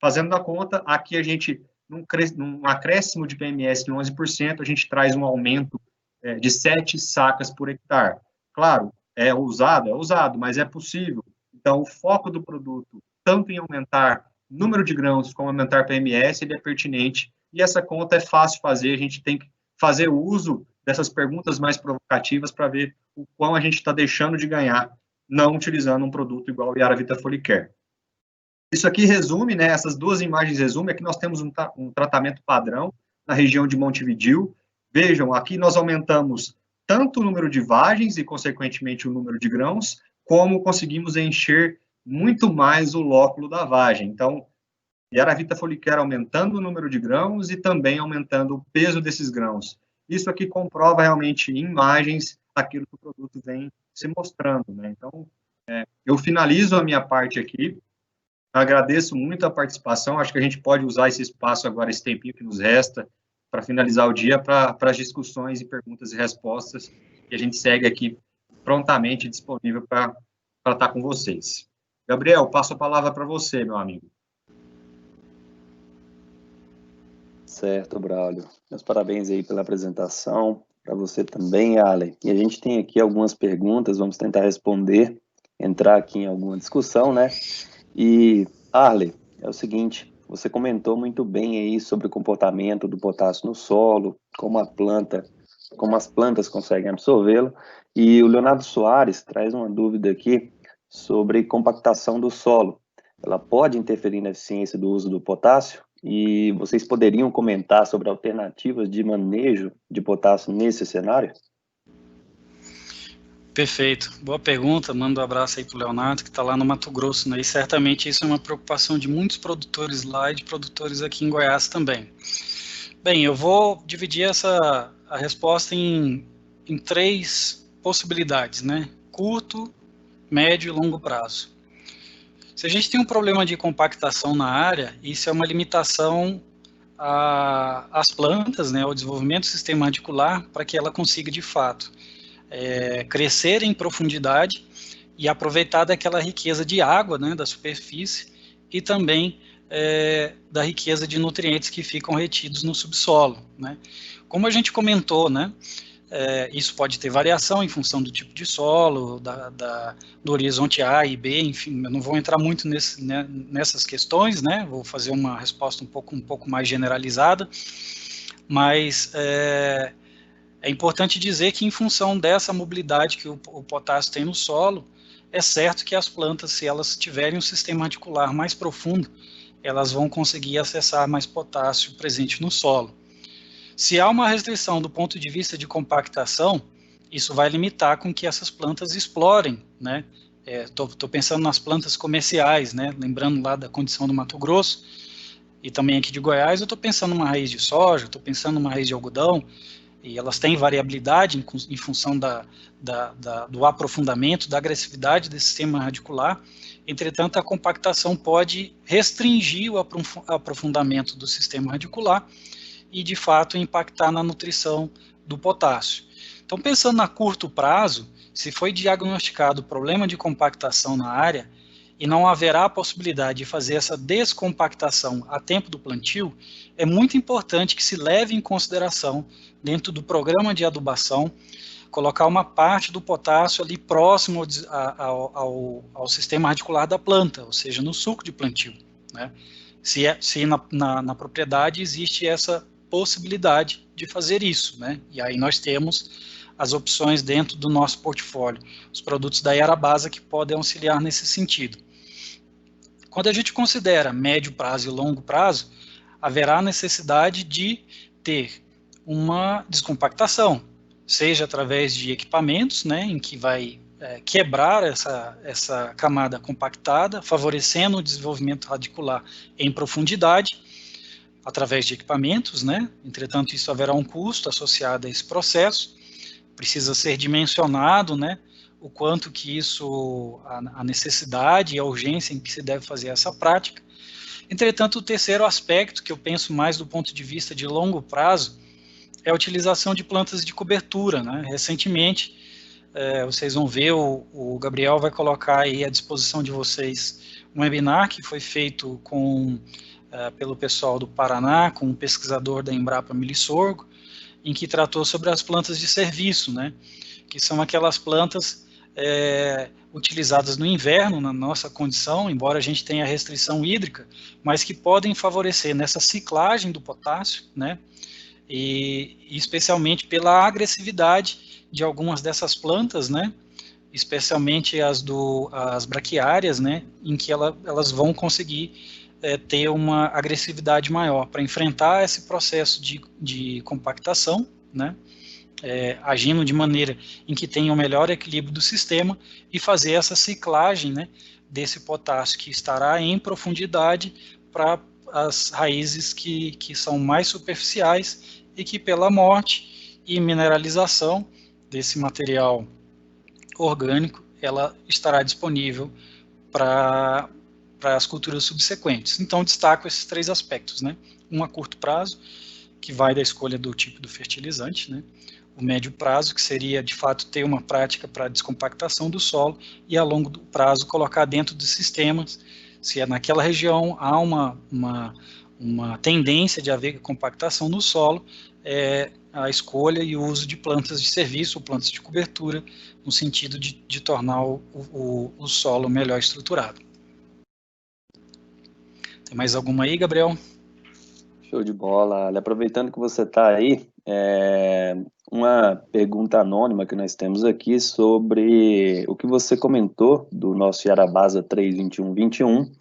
Fazendo a conta, aqui a gente, num acréscimo de PMS de 11%, a gente traz um aumento de 7 sacas por hectare. Claro, é ousado, mas é possível. Então, o foco do produto, tanto em aumentar número de grãos como aumentar PMS, ele é pertinente. E essa conta é fácil fazer, a gente tem que fazer o uso dessas perguntas mais provocativas para ver o quão a gente está deixando de ganhar não utilizando um produto igual o Yaravita Folicare. Isso aqui resume, né, essas duas imagens resumem, aqui nós temos um tratamento padrão na região de Montevidéu. Vejam, aqui nós aumentamos tanto o número de vagens e, consequentemente, o número de grãos, como conseguimos encher muito mais o lóculo da vagem. Então, Yaravita Folicare aumentando o número de grãos e também aumentando o peso desses grãos. Isso aqui comprova realmente em imagens aquilo que o produto vem se mostrando, né? Então, eu finalizo a minha parte aqui, agradeço muito a participação, acho que a gente pode usar esse espaço agora, esse tempinho que nos resta, para finalizar o dia, para as discussões e perguntas e respostas, e a gente segue aqui prontamente disponível para estar com vocês. Gabriel, passo a palavra para você, meu amigo. Certo, Braulio. Meus parabéns aí pela apresentação, para você também, Arley. E a gente tem aqui algumas perguntas, vamos tentar responder, entrar aqui em alguma discussão, né? E, Arley, é o seguinte, você comentou muito bem aí sobre o comportamento do potássio no solo, como as plantas conseguem absorvê-lo, e o Leonardo Soares traz uma dúvida aqui sobre compactação do solo. Ela pode interferir na eficiência do uso do potássio? E vocês poderiam comentar sobre alternativas de manejo de potássio nesse cenário? Perfeito, boa pergunta, mando um abraço aí para o Leonardo, que está lá no Mato Grosso, né? E certamente isso é uma preocupação de muitos produtores lá e de produtores aqui em Goiás também. Bem, eu vou dividir a resposta em 3 possibilidades, né? Curto, médio e longo prazo. Se a gente tem um problema de compactação na área, isso é uma limitação as plantas, né, o desenvolvimento do sistema radicular, para que ela consiga, de fato, crescer em profundidade e aproveitar daquela riqueza de água, né, da superfície, e também da riqueza de nutrientes que ficam retidos no subsolo, né. Como a gente comentou, né, isso pode ter variação em função do tipo de solo, do horizonte A e B, enfim, eu não vou entrar muito nessas questões, né, vou fazer uma resposta um pouco mais generalizada, mas é importante dizer que, em função dessa mobilidade que o potássio tem no solo, é certo que as plantas, se elas tiverem um sistema radicular mais profundo, elas vão conseguir acessar mais potássio presente no solo. Se há uma restrição do ponto de vista de compactação, isso vai limitar com que essas plantas explorem, né? Estou pensando nas plantas comerciais, né? Lembrando lá da condição do Mato Grosso, e também aqui de Goiás, eu estou pensando numa raiz de soja, estou pensando numa raiz de algodão, e elas têm variabilidade em função do aprofundamento, da agressividade desse sistema radicular. Entretanto, a compactação pode restringir o aprofundamento do sistema radicular e, de fato, impactar na nutrição do potássio. Então, pensando a curto prazo, se foi diagnosticado problema de compactação na área e não haverá a possibilidade de fazer essa descompactação a tempo do plantio, é muito importante que se leve em consideração, dentro do programa de adubação, colocar uma parte do potássio ali próximo ao sistema radicular da planta, ou seja, no suco de plantio, né? Se na propriedade existe essa possibilidade de fazer isso, né? E aí nós temos as opções dentro do nosso portfólio, os produtos da Yarabasa que podem auxiliar nesse sentido. Quando a gente considera médio prazo e longo prazo, haverá necessidade de ter uma descompactação, seja através de equipamentos, né, em que vai quebrar essa camada compactada, favorecendo o desenvolvimento radicular em profundidade, através de equipamentos, né? Entretanto, isso haverá um custo associado a esse processo, precisa ser dimensionado, né, o quanto que isso, a necessidade e a urgência em que se deve fazer essa prática. Entretanto, o terceiro aspecto, que eu penso mais do ponto de vista de longo prazo, é a utilização de plantas de cobertura, né? Recentemente, vocês vão ver, o Gabriel vai colocar aí à disposição de vocês um webinar que foi feito pelo pessoal do Paraná, com um pesquisador da Embrapa Milho e Sorgo, em que tratou sobre as plantas de serviço, né? Que são aquelas plantas utilizadas no inverno, na nossa condição, embora a gente tenha restrição hídrica, mas que podem favorecer nessa ciclagem do potássio, né? E especialmente pela agressividade de algumas dessas plantas, né? Especialmente as braquiárias, né? Em que elas vão conseguir ter uma agressividade maior para enfrentar esse processo de compactação, né? Agindo de maneira em que tenha o melhor equilíbrio do sistema e fazer essa ciclagem, né, desse potássio que estará em profundidade para as raízes que são mais superficiais e que, pela morte e mineralização desse material orgânico, ela estará disponível para as culturas subsequentes. Então, destaco esses três aspectos, né? Um a curto prazo, que vai da escolha do tipo do fertilizante, né? O médio prazo, que seria, de fato, ter uma prática para descompactação do solo, e a longo prazo colocar dentro dos sistemas, se naquela região há uma tendência de haver compactação no solo, a escolha e o uso de plantas de serviço, ou plantas de cobertura, no sentido de tornar o solo melhor estruturado. Tem mais alguma aí, Gabriel? Show de bola. Aproveitando que você está aí, uma pergunta anônima que nós temos aqui sobre o que você comentou do nosso Yarabasa 3-21-21.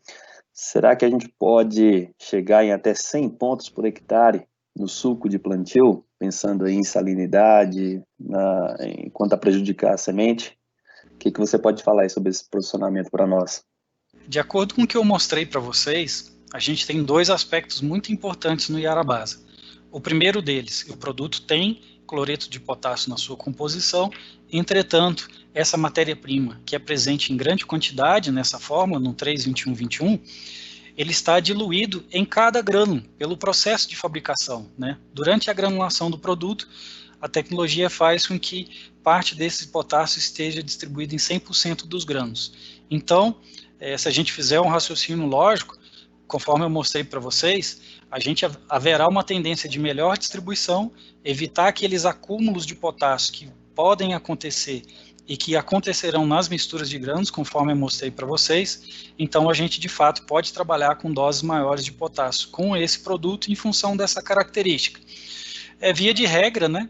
Será que a gente pode chegar em até 100 pontos por hectare no suco de plantio, pensando aí em salinidade, quanto a prejudicar a semente? O que você pode falar aí sobre esse posicionamento para nós? De acordo com o que eu mostrei para vocês, a gente tem dois aspectos muito importantes no Yarabasa. O primeiro deles, o produto tem cloreto de potássio na sua composição, entretanto, essa matéria-prima, que é presente em grande quantidade nessa fórmula, no 3-21-21, ele está diluído em cada grânulo, pelo processo de fabricação, né? Durante a granulação do produto, a tecnologia faz com que parte desse potássio esteja distribuído em 100% dos grãos. Então, se a gente fizer um raciocínio lógico, conforme eu mostrei para vocês, a gente haverá uma tendência de melhor distribuição, evitar aqueles acúmulos de potássio que podem acontecer e que acontecerão nas misturas de grãos, conforme eu mostrei para vocês. Então, a gente, de fato, pode trabalhar com doses maiores de potássio com esse produto em função dessa característica. Via de regra, né?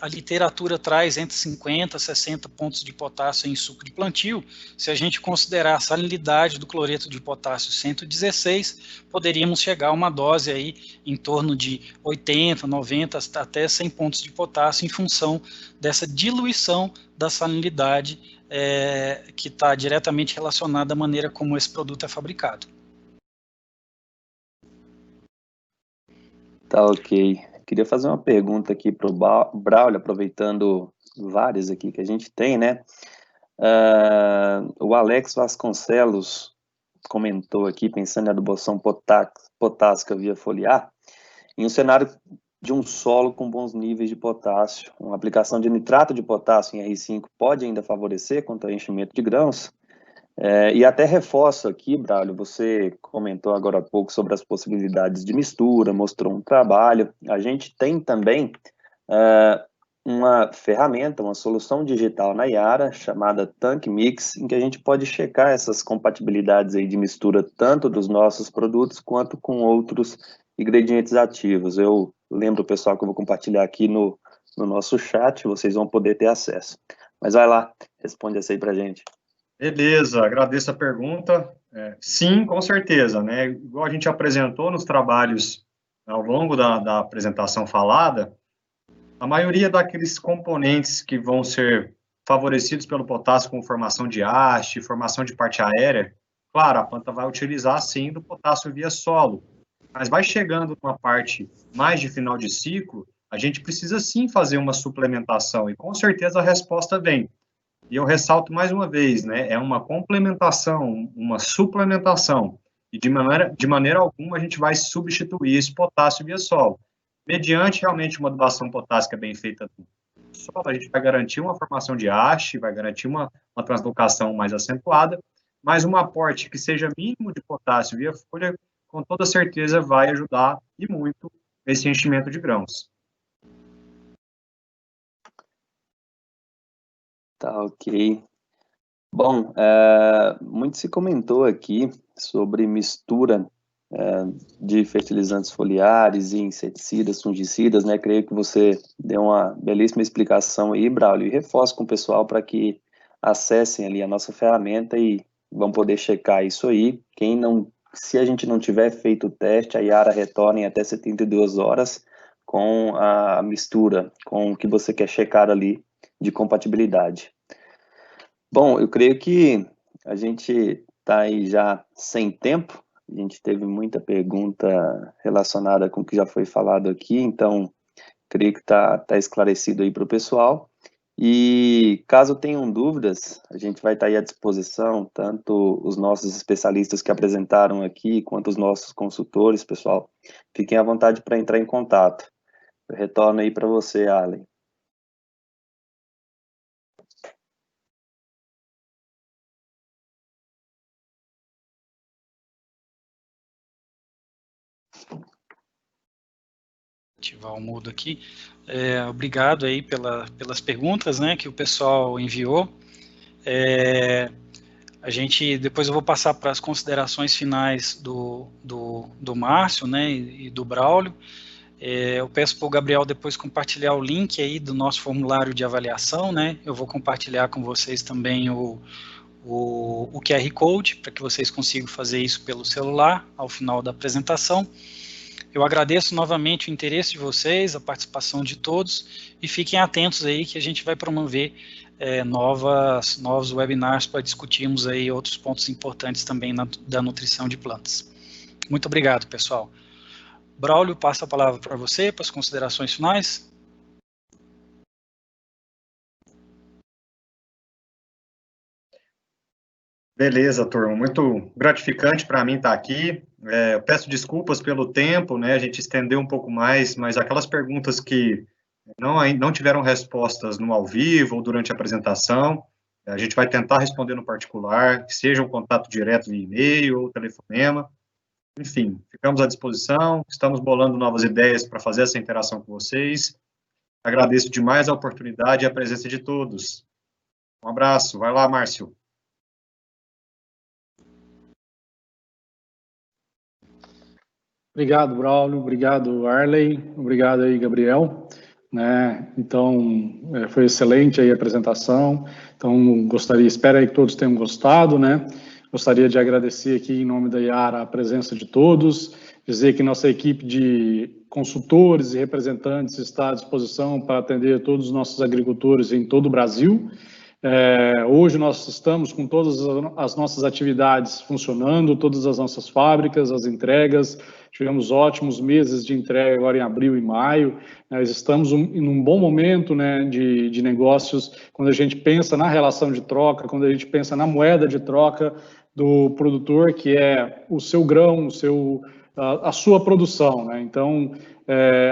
A literatura traz entre 50 e 60 pontos de potássio em suco de plantio. Se a gente considerar a salinidade do cloreto de potássio 116, poderíamos chegar a uma dose aí em torno de 80, 90, até 100 pontos de potássio em função dessa diluição da salinidade que está diretamente relacionada à maneira como esse produto é fabricado. Tá, ok. Queria fazer uma pergunta aqui para o Braulio, aproveitando várias aqui que a gente tem, né? O Alex Vasconcelos comentou aqui, pensando em adubação potássica via foliar, em um cenário de um solo com bons níveis de potássio, uma aplicação de nitrato de potássio em R5 pode ainda favorecer contra o enchimento de grãos? E até reforço aqui, Braulio, você comentou agora há pouco sobre as possibilidades de mistura, mostrou um trabalho. A gente tem também uma ferramenta, uma solução digital na Yara, chamada Tank Mix, em que a gente pode checar essas compatibilidades aí de mistura, tanto dos nossos produtos, quanto com outros ingredientes ativos. Eu lembro, pessoal, que eu vou compartilhar aqui no nosso chat, vocês vão poder ter acesso. Mas vai lá, responde essa aí pra gente. Beleza, agradeço a pergunta. Sim, com certeza, né? Igual a gente apresentou nos trabalhos ao longo da apresentação falada, a maioria daqueles componentes que vão ser favorecidos pelo potássio com formação de haste, formação de parte aérea, claro, a planta vai utilizar sim do potássio via solo, mas vai chegando numa parte mais de final de ciclo, a gente precisa sim fazer uma suplementação, e com certeza a resposta vem. E eu ressalto mais uma vez, né, é uma complementação, uma suplementação, e de maneira alguma a gente vai substituir esse potássio via solo. Mediante realmente uma adubação potássica bem feita no solo, a gente vai garantir uma formação de haste, vai garantir uma translocação mais acentuada, mas um aporte que seja mínimo de potássio via folha, com toda certeza vai ajudar e muito esse enchimento de grãos. Tá, ok. Bom, muito se comentou aqui sobre mistura de fertilizantes foliares e inseticidas, fungicidas, né? Creio que você deu uma belíssima explicação aí, Braulio, e reforço com o pessoal para que acessem ali a nossa ferramenta e vão poder checar isso aí. Se a gente não tiver feito o teste, a Yara retorna em até 72 horas com a mistura, com o que você quer checar ali de compatibilidade. Bom, eu creio que a gente está aí já sem tempo, a gente teve muita pergunta relacionada com o que já foi falado aqui, então creio que tá esclarecido aí para o pessoal. E caso tenham dúvidas, a gente vai estar aí à disposição, tanto os nossos especialistas que apresentaram aqui, quanto os nossos consultores, pessoal. Fiquem à vontade para entrar em contato. Eu retorno aí para você, Allen. Ativar o mudo aqui. Obrigado aí pelas perguntas, né, que o pessoal enviou. Depois eu vou passar para as considerações finais do Márcio, né, e do Braulio. Eu peço para o Gabriel depois compartilhar o link aí do nosso formulário de avaliação, né, eu vou compartilhar com vocês também o QR Code, para que vocês consigam fazer isso pelo celular, ao final da apresentação. Eu agradeço novamente o interesse de vocês, a participação de todos, e fiquem atentos aí que a gente vai promover novos webinars para discutirmos aí outros pontos importantes também da nutrição de plantas. Muito obrigado, pessoal. Braulio, passo a palavra para você, para as considerações finais. Beleza, turma, muito gratificante para mim estar aqui. Eu peço desculpas pelo tempo, né? A gente estendeu um pouco mais, mas aquelas perguntas que não tiveram respostas no ao vivo ou durante a apresentação, a gente vai tentar responder no particular, seja um contato direto via e-mail ou telefonema. Enfim, ficamos à disposição, estamos bolando novas ideias para fazer essa interação com vocês. Agradeço demais a oportunidade e a presença de todos. Um abraço, vai lá, Márcio. Obrigado, Braulio, obrigado, Arley, obrigado aí, Gabriel. Então, foi excelente aí a apresentação. Então, espero aí que todos tenham gostado, né? Gostaria de agradecer aqui em nome da Yara a presença de todos, dizer que nossa equipe de consultores e representantes está à disposição para atender todos os nossos agricultores em todo o Brasil. Hoje nós estamos com todas as nossas atividades funcionando, todas as nossas fábricas, as entregas. Tivemos ótimos meses de entrega agora em abril e maio. Nós estamos em um bom momento, né, de negócios, quando a gente pensa na relação de troca, quando a gente pensa na moeda de troca do produtor, que é o seu grão, a sua produção, né? Então,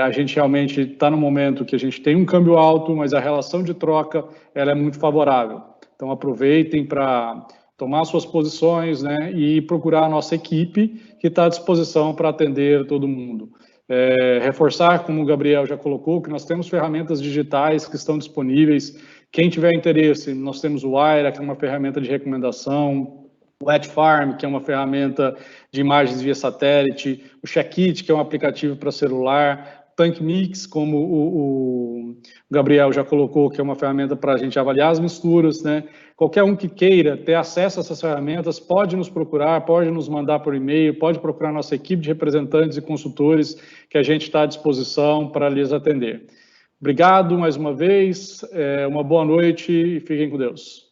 a gente realmente está no momento que a gente tem um câmbio alto, mas a relação de troca ela é muito favorável. Então, aproveitem para tomar suas posições, né, e procurar a nossa equipe que está à disposição para atender todo mundo. Reforçar, como o Gabriel já colocou, que nós temos ferramentas digitais que estão disponíveis. Quem tiver interesse, nós temos o Aira, que é uma ferramenta de recomendação, o Farm, que é uma ferramenta de imagens via satélite, o Checkit, que é um aplicativo para celular, Tank Mix, como o Gabriel já colocou, que é uma ferramenta para a gente avaliar as misturas, né? Qualquer um que queira ter acesso a essas ferramentas pode nos procurar, pode nos mandar por e-mail, pode procurar nossa equipe de representantes e consultores, que a gente está à disposição para lhes atender. Obrigado mais uma vez, uma boa noite e fiquem com Deus.